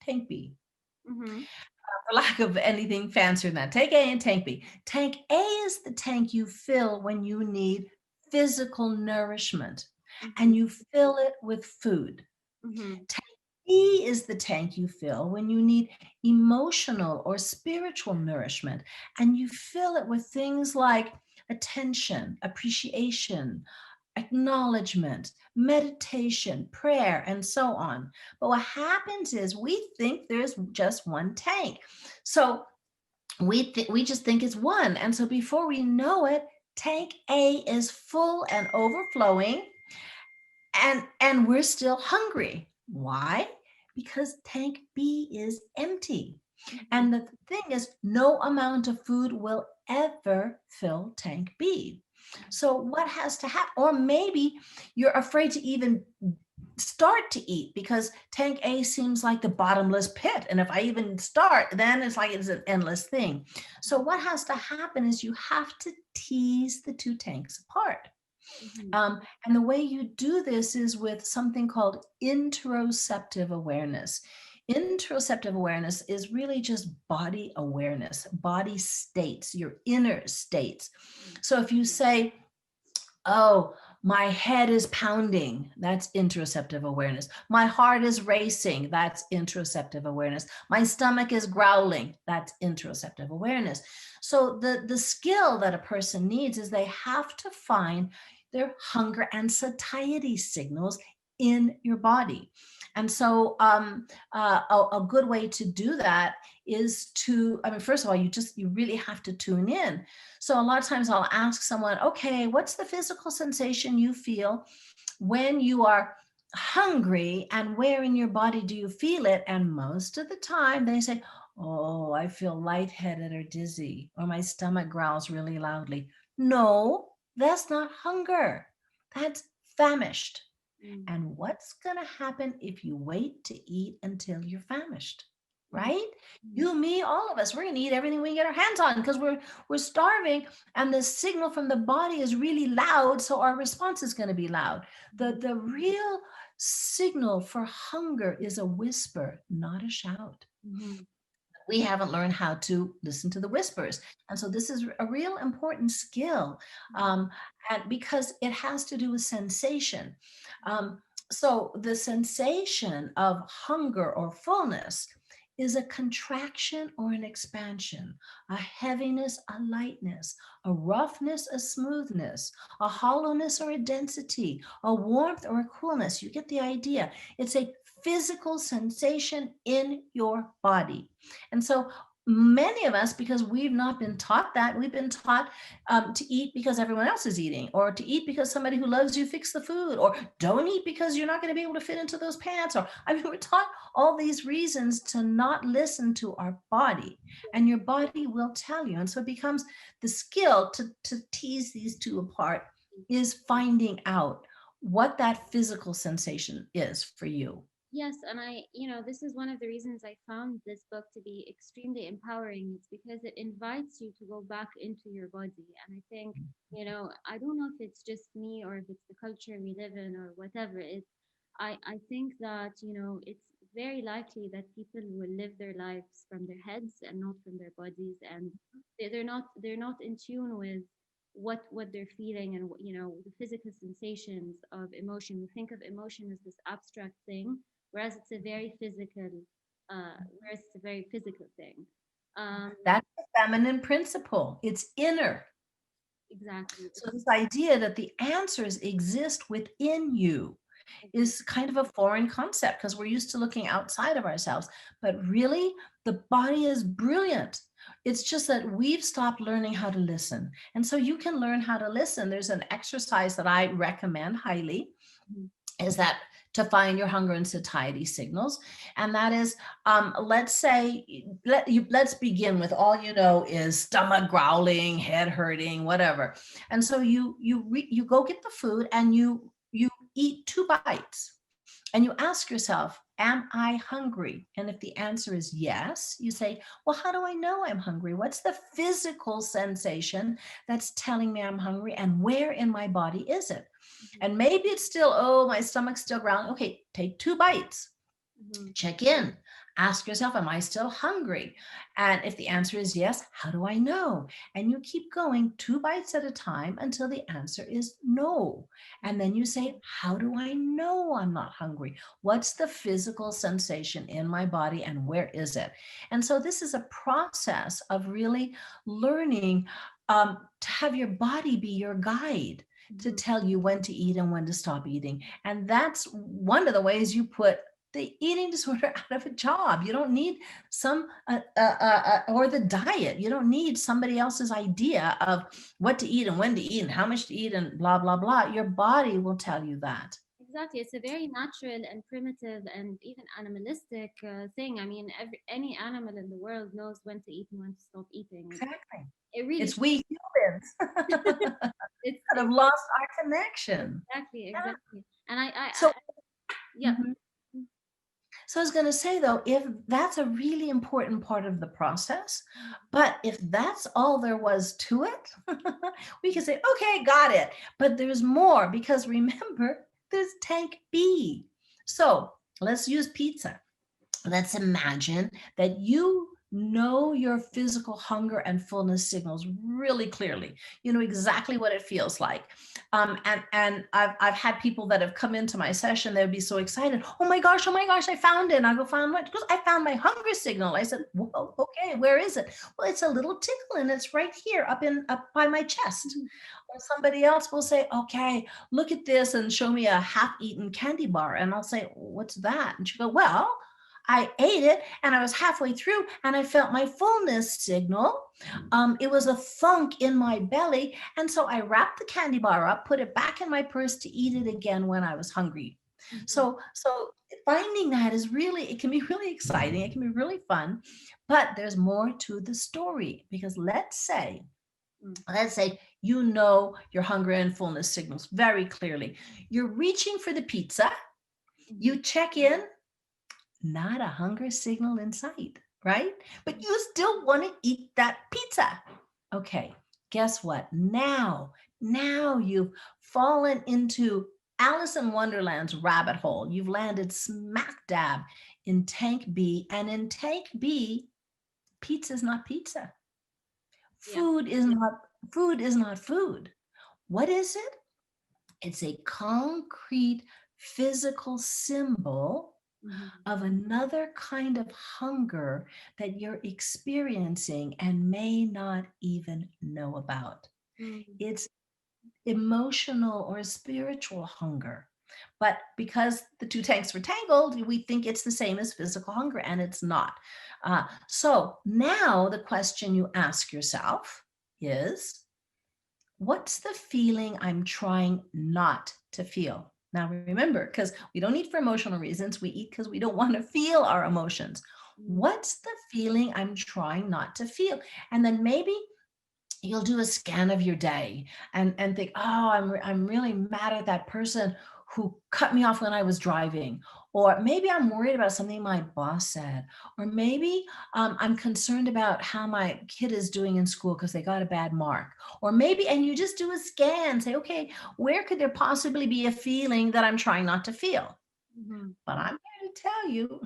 tank B. Mm-hmm. For lack of anything fancier than that, tank A and tank B. Tank A is the tank you fill when you need physical nourishment, Mm-hmm. and you fill it with food. Mm-hmm. E is the tank you fill when you need emotional or spiritual nourishment, and you fill it with things like attention, appreciation, acknowledgement, meditation, prayer, and so on. But what happens is we think there's just one tank. So we just think it's one. And so before we know it, tank A is full and overflowing, and we're still hungry. Why? Because tank B is empty. Mm-hmm. And the thing is, no amount of food will ever fill tank B. So what has to happen? Or maybe you're afraid to even start to eat, because tank A seems like the bottomless pit. And if I even start, then it's like it's an endless thing. So what has to happen is you have to tease the two tanks apart. Mm-hmm. And the way you do this is with something called interoceptive awareness. Interoceptive awareness is really just body awareness, body states, your inner states. So if you say, oh, my head is pounding, that's interoceptive awareness. My heart is racing, that's interoceptive awareness. My stomach is growling, that's interoceptive awareness. So the skill that a person needs is they have to find their hunger and satiety signals in your body. And so a good way to do that is to, I mean, first of all, you really have to tune in. So a lot of times I'll ask someone, okay, what's the physical sensation you feel when you are hungry, and where in your body do you feel it? And most of the time they say, oh, I feel lightheaded or dizzy, or my stomach growls really loudly. No, that's not hunger. That's famished. And what's going to happen if you wait to eat until you're famished? Right? Mm-hmm. You, me, all of us, we're going to eat everything we can get our hands on because we're starving, and the signal from the body is really loud, so our response is going to be loud. The real signal for hunger is a whisper, not a shout. Mm-hmm. We haven't learned how to listen to the whispers. And so this is a real important skill, and because it has to do with sensation. Um, so the sensation of hunger or fullness is a contraction or an expansion, a heaviness, a lightness, a roughness, a smoothness, a hollowness or a density, a warmth or a coolness. You get the idea. It's a physical sensation in your body. And so many of us, because we've not been taught that, we've been taught to eat because everyone else is eating, or to eat because somebody who loves you fixed the food, or don't eat because you're not going to be able to fit into those pants. Or, I mean, we're taught all these reasons to not listen to our body, and your body will tell you. And so it becomes the skill to tease these two apart is finding out what that physical sensation is for you. Yes, and this is one of the reasons I found this book to be extremely empowering. It's because it invites you to go back into your body. And I think, I don't know if it's just me or if it's the culture we live in or whatever. I think that, it's very likely that people will live their lives from their heads and not from their bodies. And they're not in tune with what they're feeling and the physical sensations of emotion. We think of emotion as this abstract thing, whereas it's a very physical thing. um That's the feminine principle. It's inner. exactly. So this idea that the answers exist within you Exactly. is kind of a foreign concept, because we're used to looking outside of ourselves. But really, the body is brilliant. It's just that we've stopped learning how to listen. And so you can learn how to listen. There's an exercise that I recommend highly, Mhm. is that to find your hunger and satiety signals. And that is, let's say, let's begin with, all you know is stomach growling, head hurting, whatever. And so you go get the food, and you eat two bites, and you ask yourself, am I hungry? And if the answer is yes, you say, well, how do I know I'm hungry? What's the physical sensation that's telling me I'm hungry, and where in my body is it? And maybe it's still, oh, my stomach's still growling. Okay, take two bites, Mhm. check in, ask yourself, am I still hungry? And if the answer is yes, how do I know? And you keep going two bites at a time until the answer is no. And then you say, how do I know I'm not hungry? What's the physical sensation in my body, and where is it? And so this is a process of really learning to have your body be your guide, to Mhm. tell you when to eat and when to stop eating. And that's one of the ways you put the eating disorder out of a job. You don't need some, or the diet. You don't need somebody else's idea of what to eat and when to eat and how much to eat and blah, blah, blah. Your body will tell you that. Exactly, it's a very natural and primitive and even animalistic thing. I mean, any animal in the world knows when to eat and when to stop eating. Exactly. It really It's we humans that it's have lost our connection. exactly, Yeah. exactly. And I So, Yep. So I was going to say, though, if that's a really important part of the process, but if that's all there was to it, we can say, okay, got it. But there's more because remember, there's tank B. So let's use pizza. Let's imagine that you know your physical hunger and fullness signals really clearly. You know exactly what it feels like. And I've had people that have come into my session. They would be so excited. Oh my gosh, I found it. And I go, found what? Because I found my hunger signal. I said, whoa, okay, where is it? Well, it's a little tickle and it's right here up by my chest. Or somebody else will say, okay, look at this and show me a half-eaten candy bar. And I'll say, what's that? And she go, well, I ate it and I was halfway through and I felt my fullness signal. It was a thunk in my belly. And so I wrapped the candy bar up, put it back in my purse to eat it again when I was hungry. Mhm. So finding that is really, it can be really exciting. It can be really fun, but there's more to the story because let's say you know your hunger and fullness signals very clearly. You're reaching for the pizza. Mhm. You check in, not a hunger signal in sight, right? But you still want to eat that pizza. Okay, guess what? Now you've fallen into Alice in Wonderland's rabbit hole. You've landed smack dab in tank B, and in tank B, pizza is not pizza. Yep. Food is not food is not food. What is it? It's a concrete physical symbol Mhm. of another kind of hunger that you're experiencing and may not even know about. Mhm. It's emotional or spiritual hunger. But because the two tanks were tangled, we think it's the same as physical hunger, and it's not. So now the question you ask yourself is, what's the feeling I'm trying not to feel? Now, remember, because we don't eat for emotional reasons, we eat because we don't want to feel our emotions. Mhm. What's the feeling I'm trying not to feel? And then maybe you'll do a scan of your day and think, oh, I'm really mad at that person who cut me off when I was driving. Or maybe I'm worried about something my boss said. Or maybe I'm concerned about how my kid is doing in school because they got a bad mark. Or maybe, and you just do a scan, say, okay, where could there possibly be a feeling that I'm trying not to feel? Mhm. But I'm here to tell you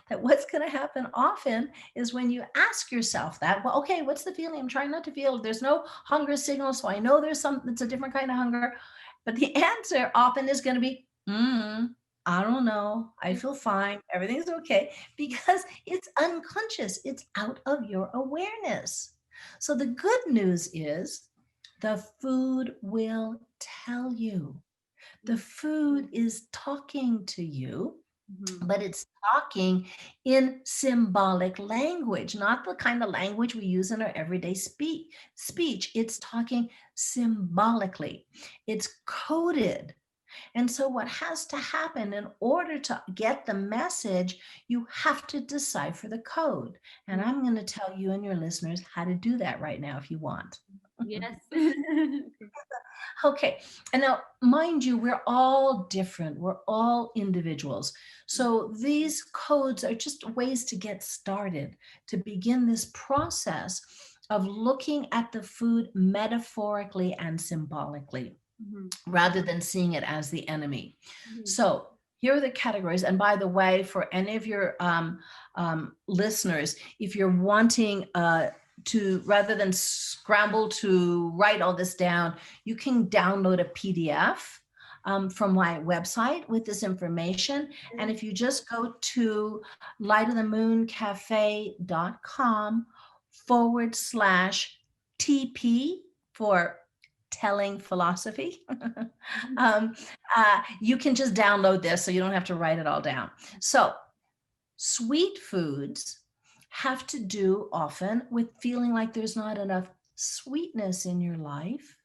that what's going to happen often is when you ask yourself that, well, okay, what's the feeling I'm trying not to feel? There's no hunger signal, so I know there's something that's a different kind of hunger. But the answer often is going to be, I don't know. I feel fine. Everything's okay because it's unconscious. It's out of your awareness. So the good news is the food will tell you. The Mhm. food is talking to you, Mhm. but it's talking in symbolic language, not the kind of language we use in our everyday speech. It's talking symbolically, it's coded. And so, what has to happen in order to get the message, you have to decipher the code. And Mhm. I'm going to tell you and your listeners how to do that right now if you want. Yes. Okay. Okay. And now, mind you, we're all different. We're all individuals. So these codes are just ways to get started, to begin this process of looking at the food metaphorically and symbolically Mhm. rather than seeing it as the enemy. Mhm. So here are the categories. And by the way, for any of your listeners, if you're wanting to, rather than scramble to write all this down, you can download a PDF from my website with this information. And if you just go to lightofthemooncafe.com /TP for telling philosophy. Mhm. um, you can just download this so you don't have to write it all down. So, sweet foods have to do often with feeling like there's not enough sweetness in your life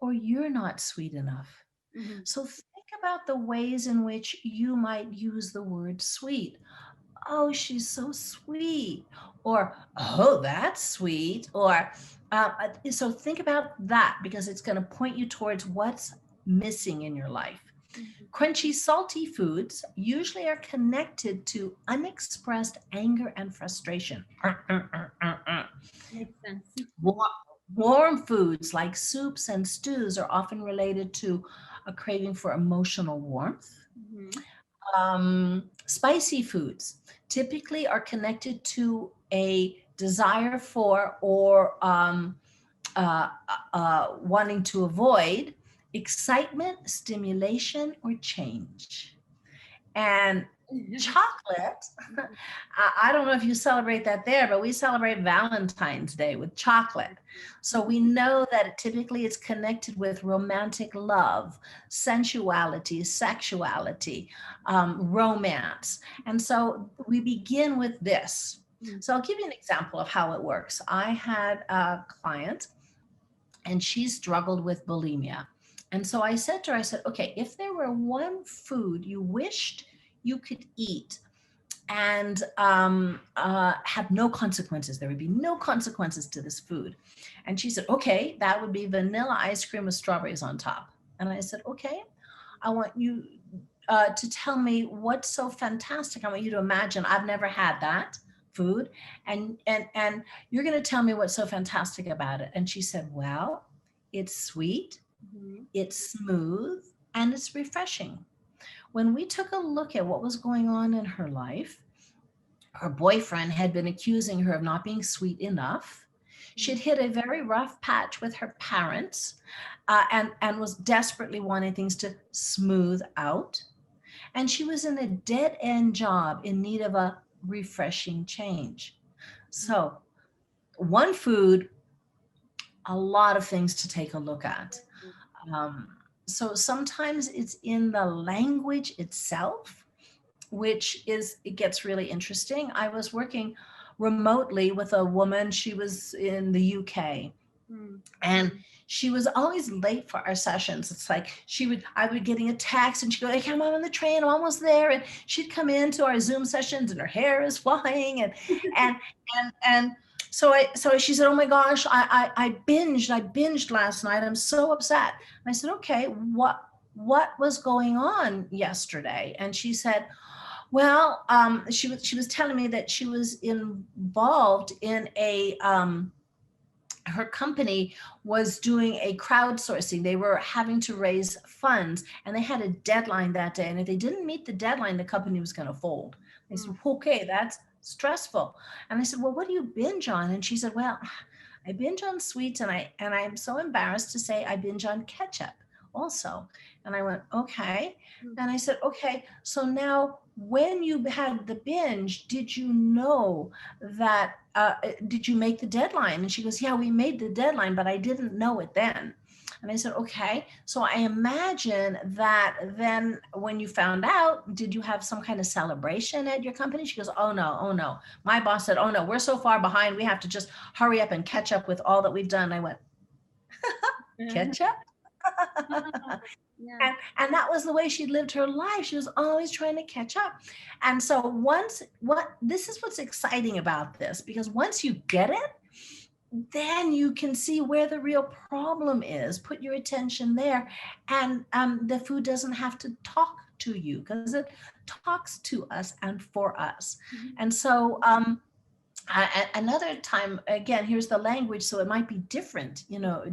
or you're not sweet enough. Mhm. So, think about the ways in which you might use the word sweet. Oh, she's so sweet. Or, oh, that's sweet. Or, so think about that because it's going to point you towards what's missing in your life. Mhm. Crunchy, salty foods usually are connected to unexpressed anger and frustration. Makes sense. Wa- Warm foods like soups and stews are often related to a craving for emotional warmth. Mhm. Spicy foods typically are connected to a desire for or wanting to avoid excitement, stimulation, or change. And chocolate, I don't know if you celebrate that there, but we celebrate Valentine's Day with chocolate. So we know that it typically is connected with romantic love, sensuality, sexuality, romance. And so we begin with this. Mhm. So I'll give you an example of how it works. I had a client and she struggled with bulimia. And so I said to her, I said, okay, if there were one food you wished you could eat and have no consequences, there would be no consequences to this food. And she said, okay, that would be vanilla ice cream with strawberries on top. And I said, okay, I want you to tell me what's so fantastic. I want you to imagine I've never had that food, and you're going to tell me what's so fantastic about it. And she said, well, it's sweet, Mhm. it's smooth, and it's refreshing. When we took a look at what was going on in her life, her boyfriend had been accusing her of not being sweet enough. She'd Mhm. hit a very rough patch with her parents, and was desperately wanting things to smooth out. And she was in a dead end job in need of a refreshing change. So, one food, a lot of things to take a look at. Um, so, sometimes it's in the language itself, which is, it gets really interesting. I was working remotely with a woman, she was in the UK, Mhm. and she was always late for our sessions. It's like I would getting a text and she'd go, hey, come on the train, I'm almost there. And she'd come into our Zoom sessions and her hair is flying. And, and so she said, oh my gosh, I binged last night. I'm so upset. And I said, okay, what was going on yesterday? And she said, well, she was telling me that she was involved in her company was doing a crowdsourcing. They were having to raise funds and they had a deadline that day. And if they didn't meet the deadline, the company was going to fold. They said, Mhm. okay, that's stressful. And I said, well, what do you binge on? And she said, well, I binge on sweets, and I'm so embarrassed to say I binge on ketchup also. And I went, okay. And I said, okay, so now when you had the binge, did you know that did you make the deadline? And she goes, yeah, we made the deadline, but I didn't know it then. And I said, okay. So I imagine that then when you found out, did you have some kind of celebration at your company? She goes, oh no, oh no. My boss said, oh no, we're so far behind. We have to just hurry up and catch up with all that we've done. I went, Mhm. catch up? Yeah. And that was the way she lived her life. She was always trying to catch up. And so once what this is what's exciting about this, because once you get it, then you can see where the real problem is, put your attention there, and the food doesn't have to talk to you because it talks to us and for us. And Mhm. so another time, again, here's the language, so it might be different,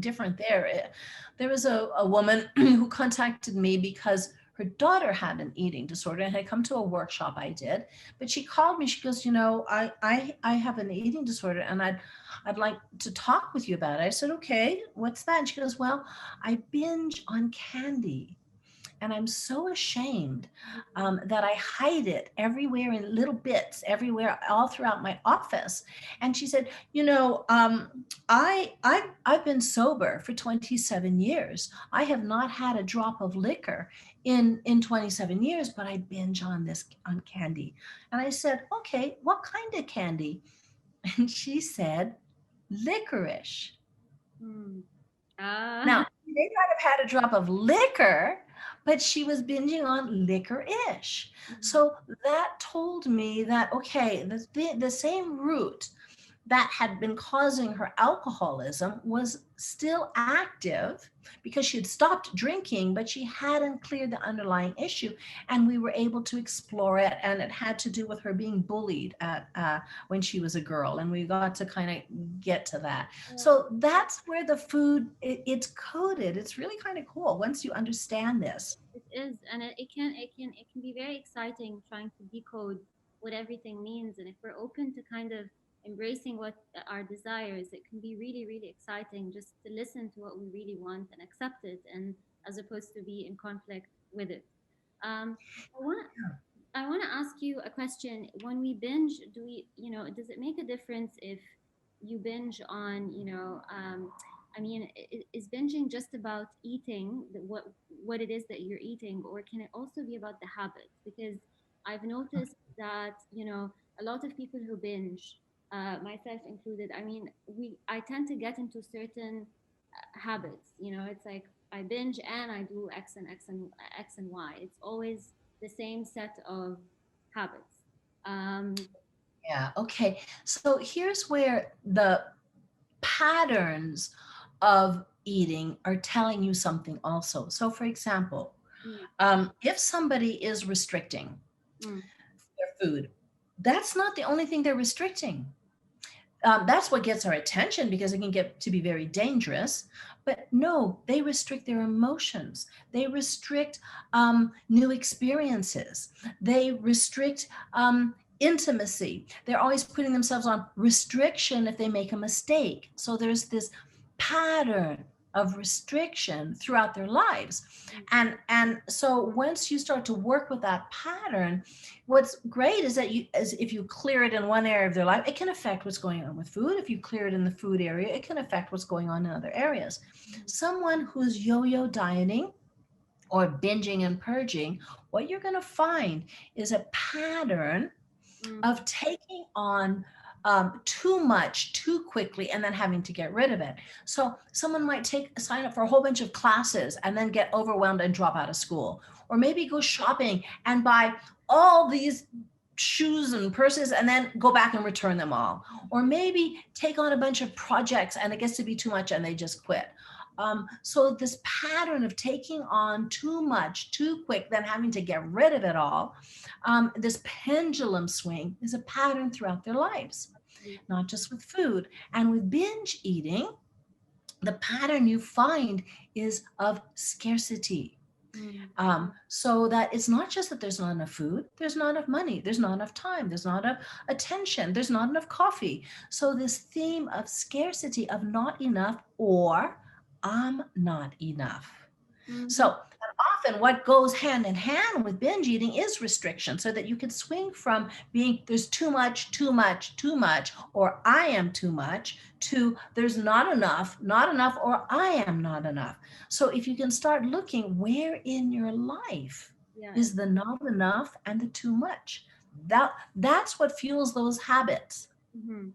different there. There was a woman who contacted me because her daughter had an eating disorder and had come to a workshop I did, but she called me. She goes, I have an eating disorder and I'd like to talk with you about it. I said, okay, what's that? And she goes, well, I binge on candy and I'm so ashamed that I hide it everywhere in little bits, everywhere, all throughout my office. And she said, I've been sober for 27 years. I have not had a drop of liquor in 27 years, but I binge on candy. And I said, okay, what kind of candy? And she said, licorice. Mhm. Ah. Now, she may not have had a drop of liquor, but she was binging on licorice. Mhm. So that told me that, okay, the same root that had been causing her alcoholism was still active because she had stopped drinking, but she hadn't cleared the underlying issue. And we were able to explore it. And it had to do with her being bullied when she was a girl. And we got to kind of get to that. Yeah, So that's where the food, it's coded. It's really kind of cool once you understand this. it is, and it can be very exciting trying to decode what everything means. And if we're open to kind of embracing what our desires, it can be really, really exciting just to listen to what we really want and accept it, and as opposed to be in conflict with it. I want I want to ask you a question. When we binge, do we, does it make a difference if you binge on, I mean, is binging just about eating what it is that you're eating, or can it also be about the habits? Because I've noticed that, a lot of people who binge, myself included, I mean, I tend to get into certain habits. It's like I binge and I do X and X and X and Y. It's always the same set of habits. Um, Yeah. Okay. So here's where the patterns of eating are telling you something also. So, for example, mm, if somebody is restricting mm, their food, that's not the only thing they're restricting. That's what gets our attention because it can get to be very dangerous. But no, they restrict their emotions. They restrict new experiences. They restrict intimacy. They're always putting themselves on restriction if they make a mistake. So there's this pattern of restriction throughout their lives. mm, And so once you start to work with that pattern, what's great is that if you clear it in one area of their life, it can affect what's going on with food. If you clear it in the food area, it can affect what's going on in other areas. mm, Someone who's yo-yo dieting or binging and purging, what you're going to find is a pattern mm, of taking on too much too quickly and then having to get rid of it. So someone might sign up for a whole bunch of classes and then get overwhelmed and drop out of school, or maybe go shopping and buy all these shoes and purses and then go back and return them all, or maybe take on a bunch of projects and it gets to be too much and they just quit. So this pattern of taking on too much too quick, then having to get rid of it all, this pendulum swing is a pattern throughout their lives, not just with food. And with binge eating, the pattern you find is of scarcity. mm, So that it's not just that there's not enough food, there's not enough money, there's not enough time, there's not enough attention, there's not enough coffee. So this theme of scarcity, of not enough, or I'm not enough. So, mhm. and often what goes hand in hand with binge eating is restriction, so that you can swing from being there's too much, too much, too much, or I am too much, to there's not enough, or I am not enough. So, if you can start looking where in your life Yeah. is the not enough and the too much, that's what fuels those habits. Mhm.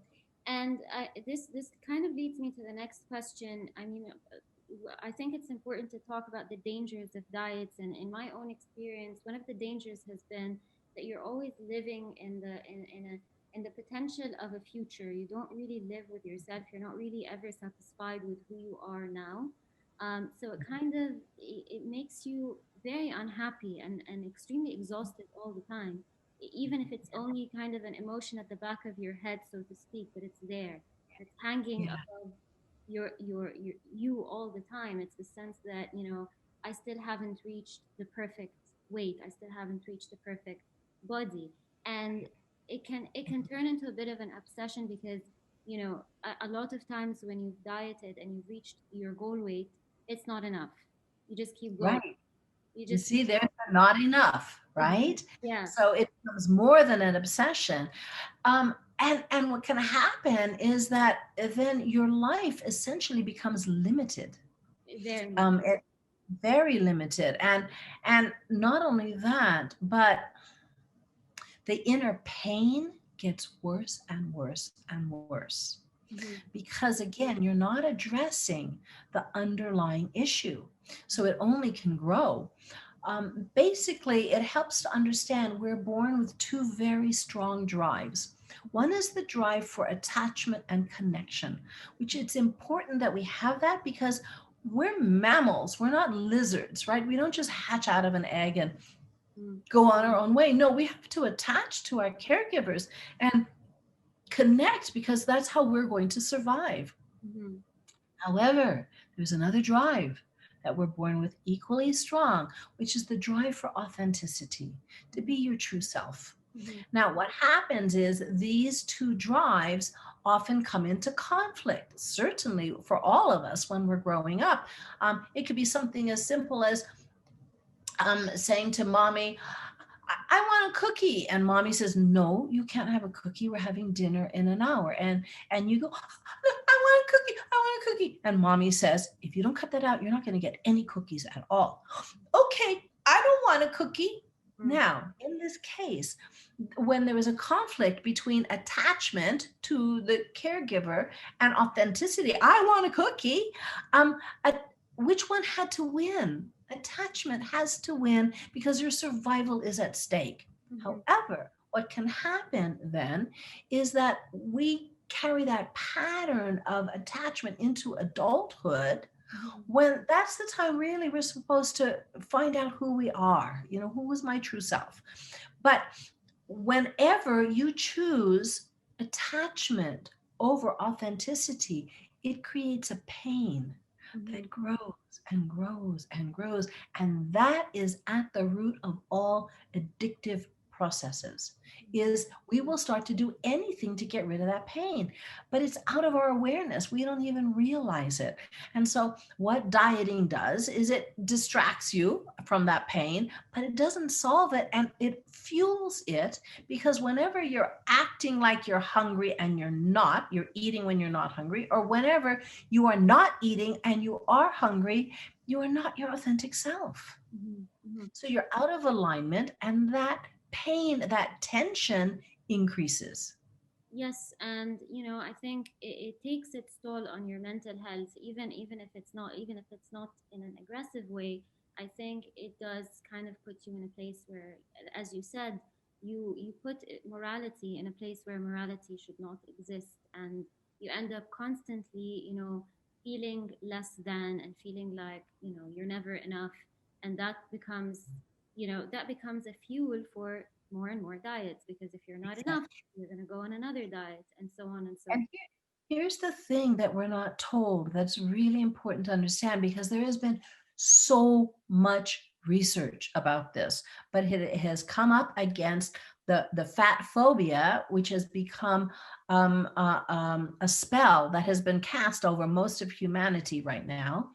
And this kind of leads me to the next question. I mean, I think it's important to talk about the dangers of diets. And in my own experience, one of the dangers has been that you're always living in the potential of a future. You don't really live with yourself. You're not really ever satisfied with who you are now. So it kind of it makes you very unhappy and extremely exhausted all the time, even if it's only kind of an emotion at the back of your head, so to speak, but it's there. It's hanging Yeah, above you all the time. It's the sense that, I still haven't reached the perfect weight. I still haven't reached the perfect body. And it can turn into a bit of an obsession because, a lot of times when you've dieted and you've reached your goal weight, it's not enough. You just keep going. right. You You just see, there's the not enough, right? yeah. So it becomes more than an obsession. And what can happen is that then your life essentially becomes limited. Very much. It very limited, and not only that, but the inner pain gets worse and worse and worse, Mhm. because again, you're not addressing the underlying issue, so it only can grow. Basically, it helps to understand we're born with two very strong drives. One is the drive for attachment and connection, which it's important that we have that because we're mammals, we're not lizards, right? We don't just hatch out of an egg and Mm-hmm. go on our own way. No, we have to attach to our caregivers and connect because that's how we're going to survive. Mm-hmm. However, there's another drive that we're born with equally strong, which is the drive for authenticity, to be your true self. Mm-hmm. Now, what happens is these two drives often come into conflict, certainly for all of us when we're growing up. It could be something as simple as saying to mommy, I want a cookie. And mommy says, no, you can't have a cookie. We're having dinner in an hour. And you go, I want a cookie. I want a cookie. And mommy says, if you don't cut that out, you're not going to get any cookies at all. Okay, I don't want a cookie. Mm-hmm. Now, in this case, when there was a conflict between attachment to the caregiver and authenticity, I want a cookie, um, a, which one had to win? Attachment has to win because your survival is at stake. Mm-hmm. However, what can happen then is that we carry that pattern of attachment into adulthood Mm-hmm. when that's the time really we're supposed to find out who we are, who is my true self. But whenever you choose attachment over authenticity, it creates a pain Mm-hmm. that grows and grows and grows. And that is at the root of all addictive processes is we will start to do anything to get rid of that pain, but it's out of our awareness. We don't even realize it. And so what dieting does is it distracts you from that pain, but it doesn't solve it, and it fuels it, because whenever you're acting like you're hungry and you're not, you're eating when you're not hungry, or whenever you are not eating and you are hungry, you are not your authentic self. Mm-hmm. So you're out of alignment, and that pain, that tension increases. Yes, and I think it takes its toll on your mental health, even if it's not, in an aggressive way. I think it does kind of put you in a place where, as you said, you put morality in a place where morality should not exist, and you end up constantly, feeling less than, and feeling like you're never enough, and that becomes a fuel for more and more diets, because if you're not enough, Exactly. you're going to go on another diet, and so on and so forth. And here's the thing that we're not told that's really important to understand, because there has been so much research about this, but it has come up against the fat phobia, which has become a spell that has been cast over most of humanity right now.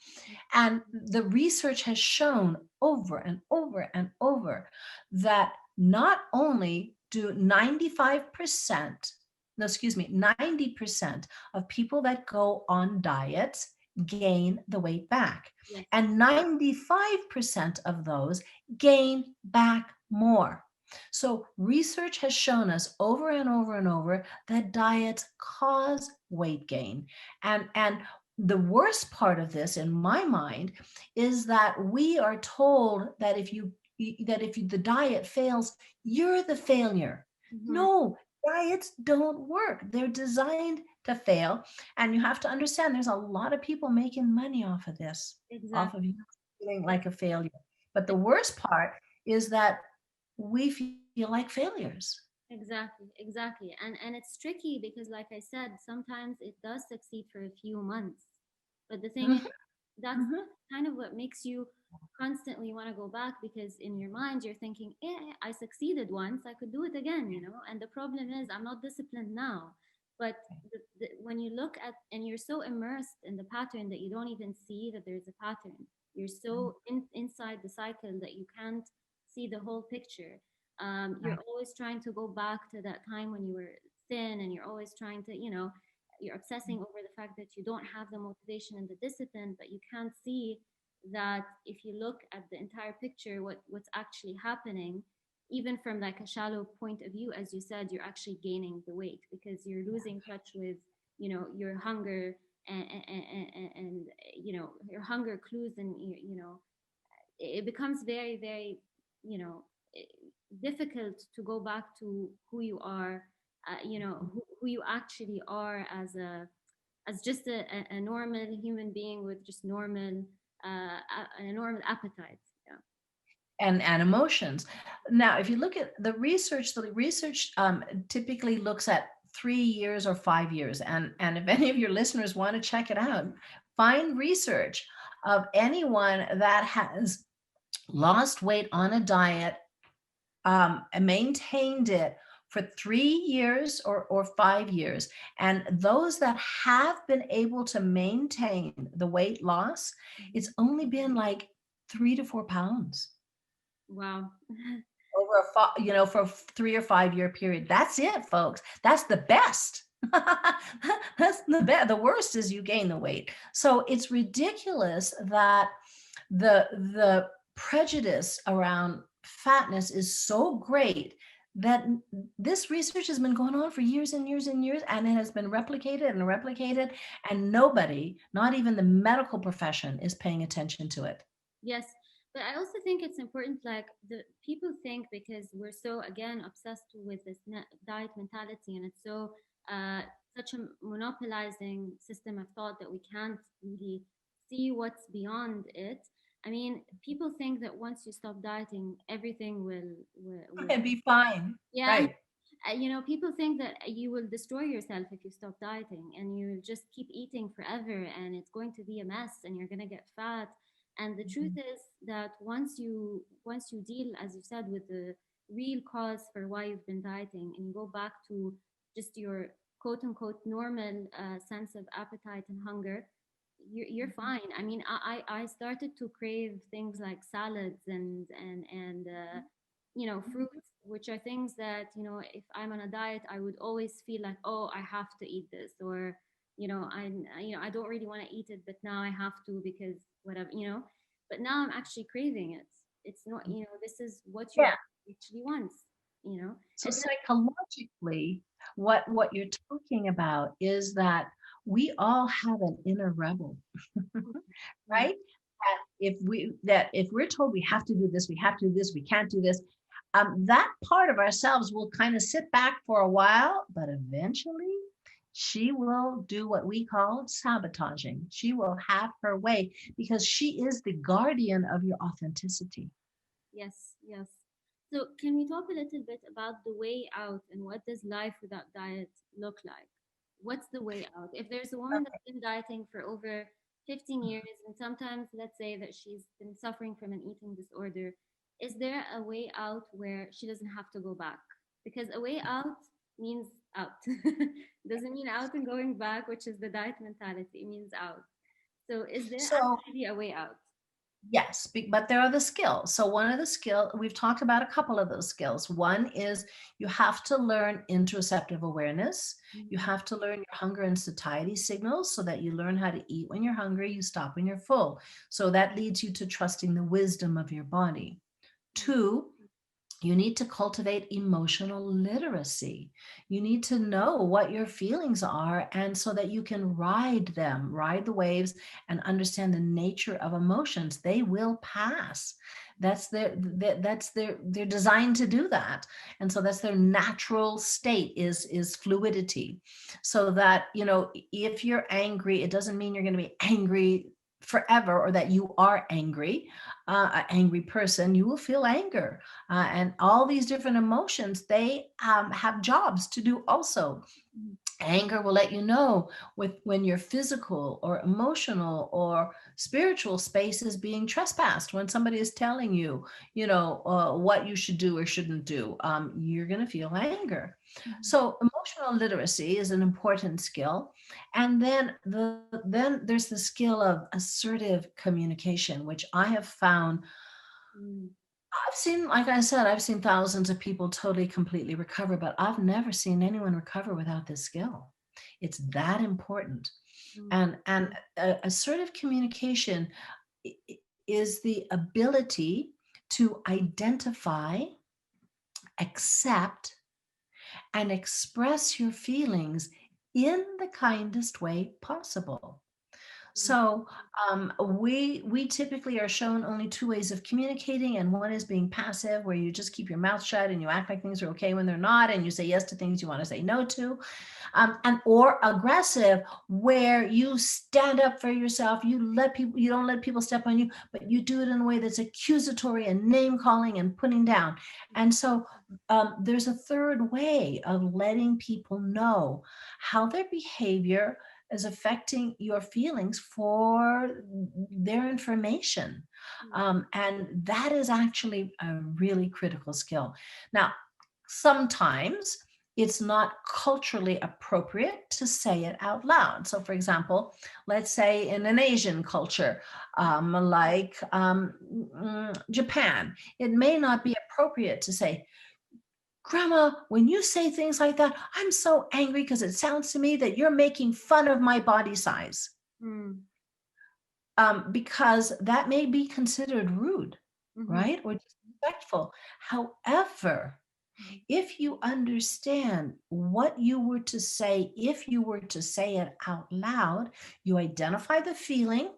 And the research has shown over and over and over that not only do 95%, no, excuse me, 90% of people that go on diets gain the weight back. Yes. And 95% of those gain back more. So research has shown us over and over and over that diets cause weight gain. And the worst part of this, in my mind, is that we are told that if the diet fails, you're the failure. Mm-hmm. No, diets don't work. They're designed to fail. And you have to understand there's a lot of people making money off of this, off Exactly. of you feeling like a failure. But the worst part is that we feel like failures. Exactly. And it's tricky because, like I said, sometimes it does succeed for a few months. But the thing is, Mhm, that's mhm. kind of what makes you constantly want to go back, because in your mind you're thinking, I succeeded once, I could do it again. And the problem is, I'm not disciplined now. But when you look at, and you're so immersed in the pattern that you don't even see that there's a pattern. You're so inside the cycle that you can't see the whole picture. You're Right. always trying to go back to that time when you were thin, and you're always trying to, you're obsessing over the fact that you don't have the motivation and the discipline, but you can't see that if you look at the entire picture, what's actually happening, even from like a shallow point of view, as you said, you're actually gaining the weight because you're losing touch with, your hunger, and your hunger clues, and it becomes very, very, you know, difficult to go back to who you are, who you actually are as just a normal human being with just a normal appetite. Yeah. And emotions. Now, if you look at the research typically looks at 3 years or 5 years, and if any of your listeners want to check it out, find research of anyone that has lost weight on a diet, and maintained it for 3 years or 5 years. And those that have been able to maintain the weight loss, it's Mhm. only been like 3 to 4 pounds Wow. over for a 3 or 5 year period. That's it, folks. That's the best. That's the best. The worst is you gain the weight. So it's ridiculous that the prejudice around fatness is so great that this research has been going on for years and years and years, and it has been replicated and replicated, and nobody, not even the medical profession, is paying attention to it. Yes, but I also think it's important. Like the people think because we're so again obsessed with this diet mentality, and it's so uh, such a monopolizing system of thought that we can't really see what's beyond it. I mean, people think that once you stop dieting, everything will And be fine. yeah, Right. people think that you will destroy yourself if you stop dieting and you will just keep eating forever and it's going to be a mess and you're going to get fat. And the truth Mhm. is that once you deal, as you said, with the real cause for why you've been dieting and you go back to just your quote unquote normal sense of appetite and hunger, you're fine. I mean, I started to crave things like salads and fruits, which are things that, if I'm on a diet, I would always feel like, oh, I have to eat this, or, I don't really want to eat it, but now I have to because whatever. But now I'm actually craving it. It's not, this is what your Yeah. body actually wants, you know. So And psychologically, what you're talking about is that we all have an inner rebel, yeah, right? That if we're told we have to do this, we have to do this, we can't do this, that part of ourselves will kind of sit back for a while, but eventually she will do what we call sabotaging. She will have her way because she is the guardian of your authenticity. yes, yes. So can we talk a little bit about the way out and what does life without diet look like? What's the way out? If there's a woman that's been dieting for over 15 years and sometimes let's say that she's been suffering from an eating disorder, is there a way out where she doesn't have to go back? Because a way out means out. Doesn't mean out and going back, which is the diet mentality. It means out. So is there So actually a way out? yes, but there are the skills. So one of the skill we've talked about a couple of those skills. One is you have to learn interoceptive awareness. You Mhm. have to learn your hunger and satiety signals so that you learn how to eat when you're hungry, you stop when you're full. So that leads you to trusting the wisdom of your body. Two, you need to cultivate emotional literacy. You need to know what your feelings are, and so that you can ride them, ride the waves, and understand the nature of emotions. They will pass. They're designed to do that. And so that's their natural state is fluidity. So that, if you're angry, it doesn't mean you're going to be angry forever, or that you are angry, an angry person. You will feel anger, and all these different emotions, they have jobs to do also. Anger will let you know when your physical or emotional or spiritual space is being trespassed. When somebody is telling you, what you should do or shouldn't do, you're going to feel anger. Mhm. So emotional literacy is an important skill. And then there's the skill of assertive communication, which I have found. Mhm. I've seen, like I said, I've seen thousands of people totally, completely recover, but I've never seen anyone recover without this skill. It's that important. Mhm. And assertive communication is the ability to identify, accept, and express your feelings in the kindest way possible. Mm, So we typically are shown only two ways of communicating, and one is being passive, where you just keep your mouth shut and you act like things are okay when they're not, and you say yes to things you want to say no to, and or aggressive, where you stand up for yourself, you don't let people step on you, but you do it in a way that's accusatory and name calling and putting down. And so there's a third way of letting people know how their behavior is affecting your feelings for their information. mm, And that is actually a really critical skill. Now, sometimes it's not culturally appropriate to say it out loud. So, for example, let's say in an Asian culture, like Japan, it may not be appropriate to say, Grandma, when you say things like that, I'm so angry because it sounds to me that you're making fun of my body size. mm, Because that may be considered rude, mhm, right? Or disrespectful. However, mhm, if you understand what you were to say, if you were to say it out loud, you identify the feeling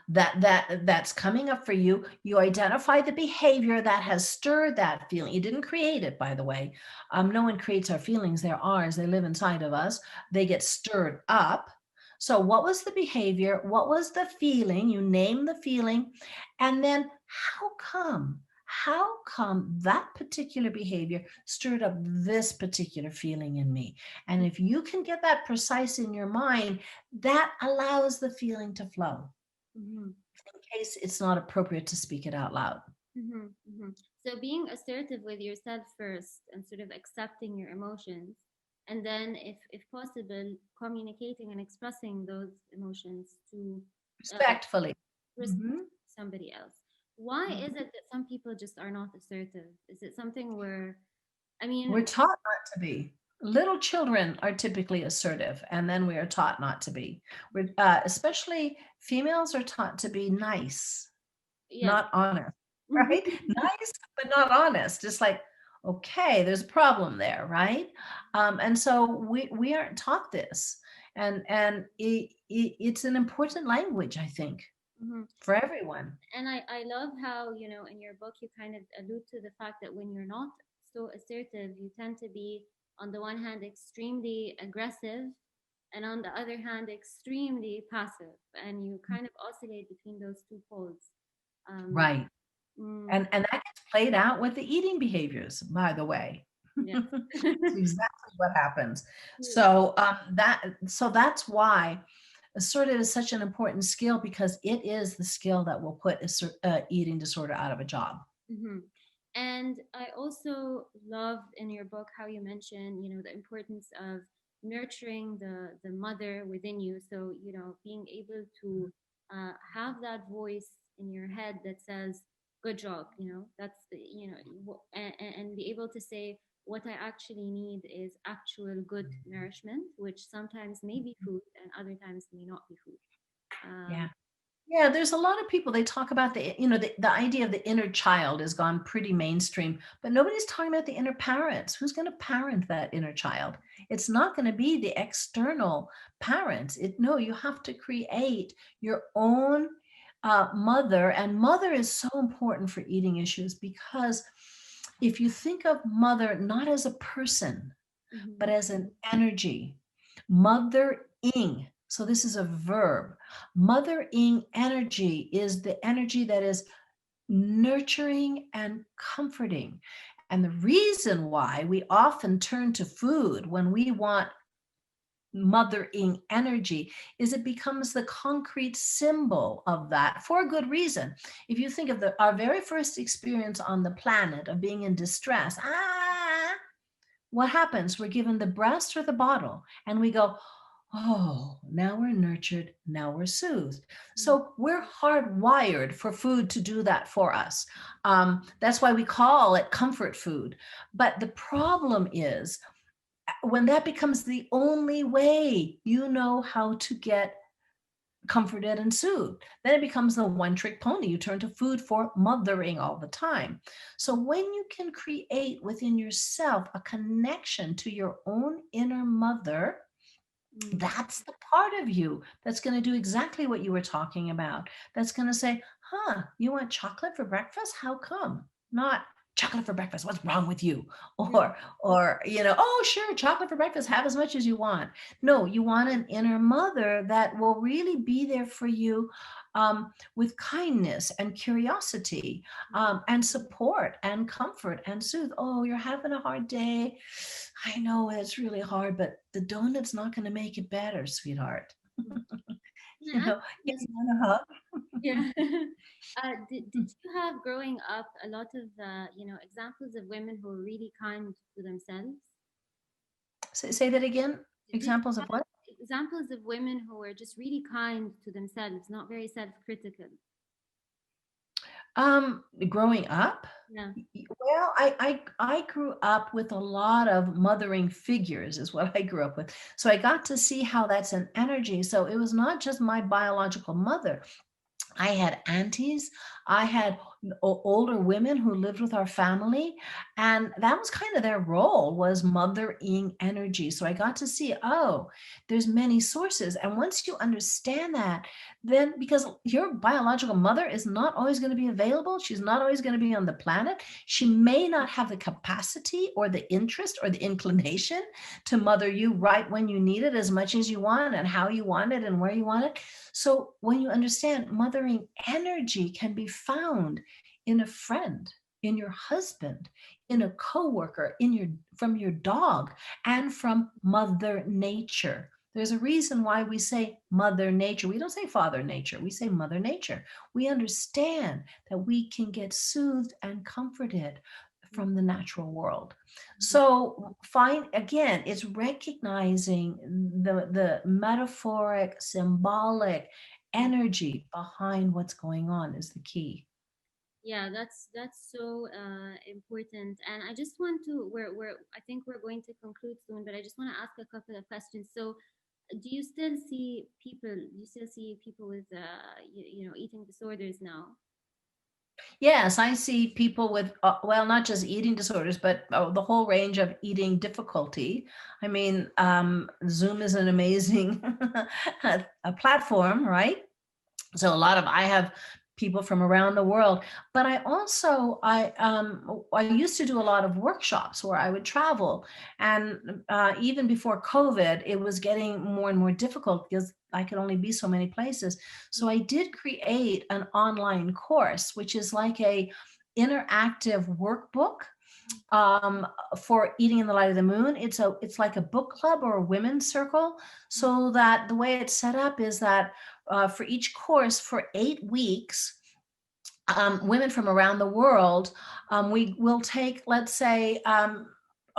that's coming up for you. You identify the behavior that has stirred that feeling. You didn't create it, by the way. No one creates our feelings. They're ours. They live inside of us. They get stirred up. So what was the behavior? What was the feeling? You name the feeling. And then how come that particular behavior stirred up this particular feeling in me? And if you can get that precise in your mind, that allows the feeling to flow mhm, in case it's not appropriate to speak it out loud. mhm, mhm. So being assertive with yourself first and sort of accepting your emotions, and then, if possible, communicating and expressing those emotions to uh, Respectfully. respect Mhm. somebody else. Why is Mhm. it that some people just are not assertive? Is it something where, I We're mean, taught not to be. Little children are typically assertive, and then we are taught not to be. Especially females are taught to be nice, yes. not honest, right? Nice, but not honest. Just like, okay, there's a problem there, right? And so we aren't taught this, and it's an important language, I think, Mhm. for everyone. And I love how, in your book, you kind of allude to the fact that when you're not so assertive, you tend to be, on the one hand, extremely aggressive, and on the other hand, extremely passive. And you kind of oscillate between those two poles. Um, Right. mm, And that gets played out with the eating behaviors, by the way. yes. It's exactly what happens. Yeah. So that's why assertive is such an important skill, because it is the skill that will put eating disorder out of a job. Mhm. And I also loved in your book how you mentioned, the importance of nurturing the mother within you. So, being able to have that voice in your head that says, "Good job," that's the, and be able to say, "What I actually need is actual good nourishment," which sometimes may be food and other times may not be food. Um, Yeah. Yeah, there's a lot of people, they talk about the idea of the inner child has gone pretty mainstream, but nobody's talking about the inner parents. Who's going to parent that inner child? It's not going to be the external parents. No, you have to create your own mother, and mother is so important for eating issues, because if you think of mother not as a person, but mhm, as an energy. Mothering. So this is a verb. Mothering energy is the energy that is nurturing and comforting. And the reason why we often turn to food when we want mothering energy is it becomes the concrete symbol of that, for a good reason. If you think of our very first experience on the planet of being in distress, what happens? We're given the breast or the bottle, and we go, oh, now we're nurtured, now we're soothed. mhm, So we're hardwired for food to do that for us. That's why we call it comfort food. But the problem is when that becomes the only way you know how to get comforted and soothed. Then it becomes the one trick pony. You turn to food for mothering all the time. So when you can create within yourself a connection to your own inner mother, Mm. That's the part of you that's going to do exactly what you were talking about. That's going to say, huh, you want chocolate for breakfast? How come? Not chocolate for breakfast. What's wrong with you? Mm. Oh, sure, chocolate for breakfast. Have as much as you want. No, you want an inner mother that will really be there for you, with kindness and curiosity, and support and comfort and soothe. Oh, you're having a hard day. I know it's really hard, but the donut's not going to make it better, sweetheart. Mm. Can I You ask know, you you this? want a hug? Yeah. Did you have growing up a lot of examples of women who were really kind to themselves? Say that again. Did you Examples of have what? examples of women who were just really kind to themselves, not very self-critical? Growing up, Yeah. well, I grew up with a lot of mothering figures, is what I grew up with. So I got to see how that's an energy. So it was not just my biological mother. I had aunties. I had older women who lived with our family, and that was kind of their role, was mothering energy. So I got to see, oh, there's many sources. And once you understand that, then because your biological mother is not always going to be available, she's not always going to be on the planet. She may not have the capacity or the interest or the inclination to mother you right when you need it as much as you want and how you want it and where you want it. So when you understand, mothering energy can be found in a friend, in your husband, in a coworker, in your from your dog, and from Mother Nature. There's a reason why we say Mother Nature. We don't say Father Nature. We say Mother Nature. We understand that we can get soothed and comforted from the natural world. So find again, it's recognizing the metaphoric, symbolic energy behind what's going on is the key. Yeah, that's so important. And I just want to we're I think we're going to conclude soon, but I just want to ask a couple of questions. So, do you still see people with eating disorders now? Yes, I see people with, well, not just eating disorders, but the whole range of eating difficulty. I mean, Zoom is an amazing a platform, right? So a lot of I have people from around the world, but I used to do a lot of workshops where I would travel, and even before COVID it was getting more and more difficult because I could only be so many places. So I did create an online course which is like a interactive workbook, um, for eating in the light of the moon. It's like a book club or a women's circle. So that the way it's set up is that, for each course for 8 weeks, women from around the world, we will take, let's say,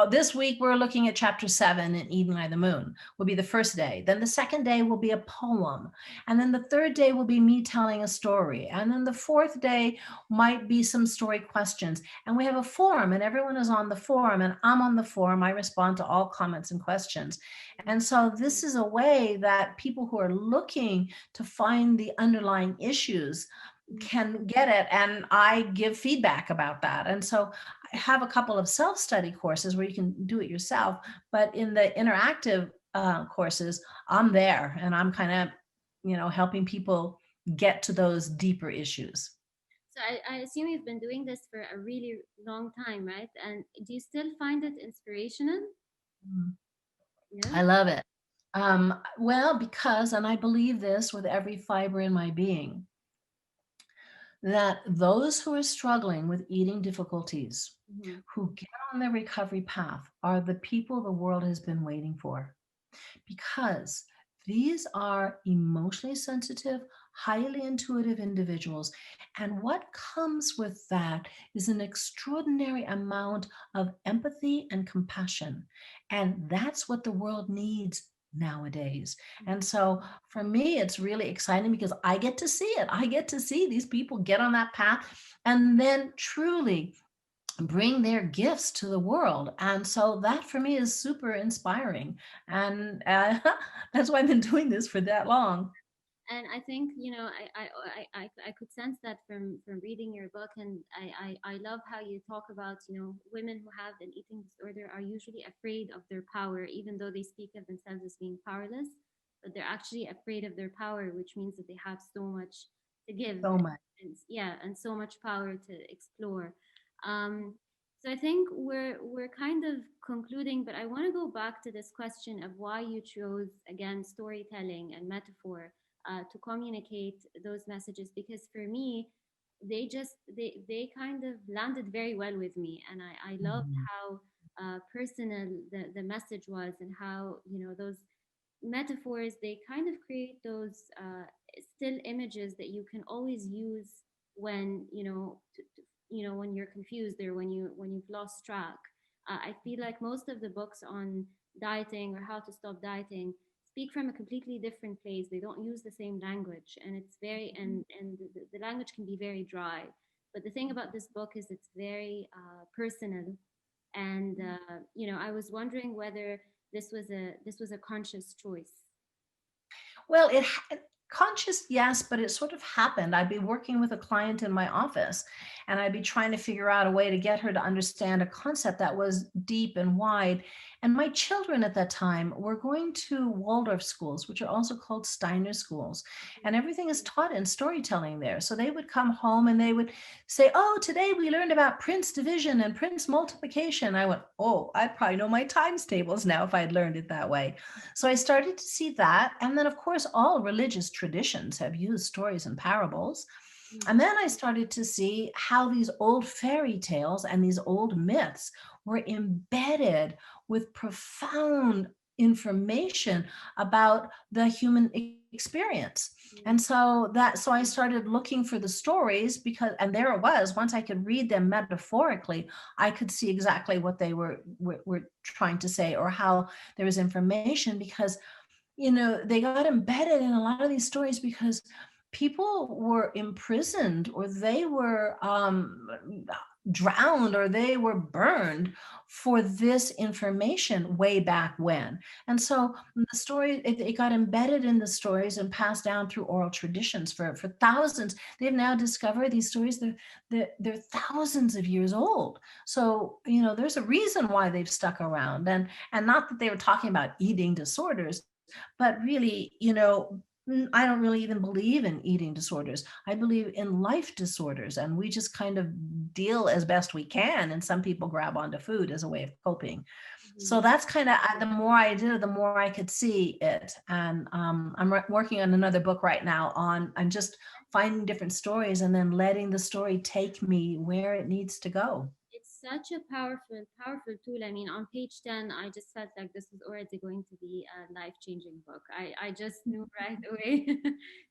this week we're looking at chapter 7 in Eden by the Moon, will be the first day. Then the second day will be a poem. And then the third day will be me telling a story. And then the fourth day might be some story questions. And we have a forum, and everyone is on the forum, and I'm on the forum. I respond to all comments and questions. And so this is a way that people who are looking to find the underlying issues can get it, and I give feedback about that. And so I have a couple of self-study courses where you can do it yourself, but in the interactive courses, I'm there and I'm kind of, helping people get to those deeper issues. So I assume you've been doing this for a really long time, right? And do you still find it inspirational? Mm. Yeah. I love it. Well, because, and I believe this with every fiber in my being, that those who are struggling with eating difficulties, Mm-hmm. who get on their recovery path, are the people the world has been waiting for, because these are emotionally sensitive, highly intuitive individuals. And what comes with that is an extraordinary amount of empathy and compassion. And that's what the world needs nowadays. And so for me, it's really exciting because I get to see it. I get to see these people get on that path and then truly bring their gifts to the world. And so that for me is super inspiring. And that's why I've been doing this for that long. And I think, I could sense that from reading your book. And I love how you talk about, women who have an eating disorder are usually afraid of their power, even though they speak of themselves as being powerless, but they're actually afraid of their power, which means that they have so much to give, So much. and yeah, and so much power to explore. um so I think we're kind of concluding, but I want to go back to this question of why you chose again storytelling and metaphor to communicate those messages, because for me they kind of landed very well with me, and I loved Mhm. how personal the message was, and how those metaphors, they kind of create those still images that you can always use when when you're confused, or when you've lost track. I feel like most of the books on dieting or how to stop dieting speak from a completely different place. They don't use the same language, and it's very and the language can be very dry. But the thing about this book is it's very personal, and I was wondering whether this was a conscious choice. Well, conscious, yes, but it sort of happened. I'd be working with a client in my office, and I'd be trying to figure out a way to get her to understand a concept that was deep and wide. And my children at that time were going to Waldorf schools, which are also called Steiner schools, and everything is taught in storytelling there. So they would come home and they would say, "Oh, today we learned about Prince division and Prince multiplication." I went, "Oh, I'd probably know my times tables now if I'd learned it that way." So I started to see that. And then, of course, all religious traditions have used stories and parables. And Mhm. then I started to see how these old fairy tales and these old myths were embedded with profound information about the human experience. And so I started looking for the stories, because and there it was, once I could read them metaphorically, I could see exactly what they were trying to say, or how there was information, because they got embedded in a lot of these stories because people were imprisoned, or they were drowned, or they were burned for this information way back when. And so the story, it got embedded in the stories and passed down through oral traditions for thousands. They've now discovered these stories, they're thousands of years old. So there's a reason why they've stuck around. And not that they were talking about eating disorders, but really, I don't really even believe in eating disorders. I believe in life disorders, and we just kind of deal as best we can. And some people grab onto food as a way of coping. So Mhm. that's kind of, the more I did it, the more I could see it. And I'm working on another book right now on, I'm just finding different stories and then letting the story take me where it needs to go. It's such a powerful, powerful tool. I mean, on page 10, I just felt like this was already going to be a life-changing book. I just knew right away.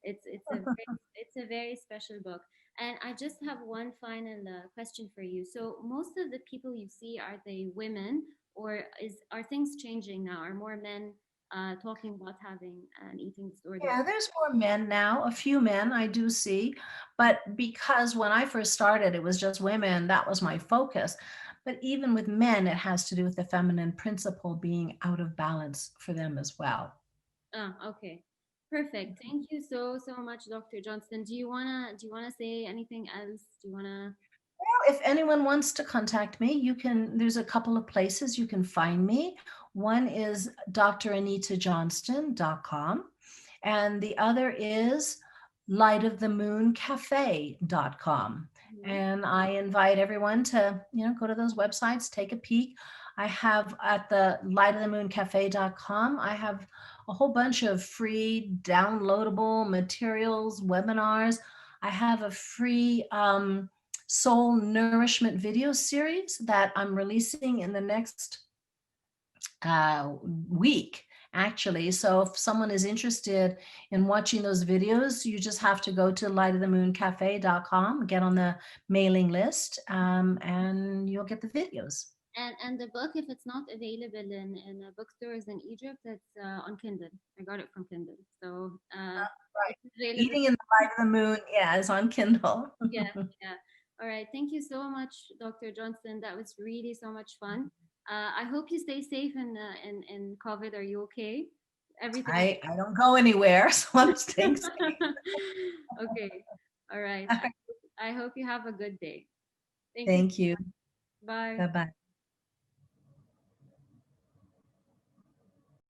It's a very special book. And I just have one final question for you. So most of the people you see, are they women, or are things changing now? Are more men talking about having an eating disorder? Yeah, there's more men now, a few men I do see, but because when I first started, it was just women, that was my focus. But even with men, it has to do with the feminine principle being out of balance for them as well. Ah, okay. Perfect. Thank you so much, Dr. Johnston. Do you wanna say anything else? Do you wanna Well, if anyone wants to contact me, there's a couple of places you can find me. One is dranitajohnston.com, and the other is lightofthemooncafe.com. Mhm. And I invite everyone to, go to those websites, take a peek. I have at the lightofthemooncafe.com, I have a whole bunch of free downloadable materials, webinars. I have a free soul nourishment video series that I'm releasing in the next week, actually. So if someone is interested in watching those videos, you just have to go to lightofthemooncafe.com, get on the mailing list, and you'll get the videos. And the book, if it's not available in bookstores in Egypt, it's on Kindle. I got it from Kindle, so Right. it's available. Eating in the Light of the Moon, yeah, is on Kindle. Yeah, yeah. All right. Thank you so much, Dr. Johnston. That was really so much fun. I hope you stay safe in COVID. Are you okay? Everything. I don't go anywhere, so I'm staying safe. Okay. All right. I hope you have a good day. Thank you. Thank you. Bye. Bye bye.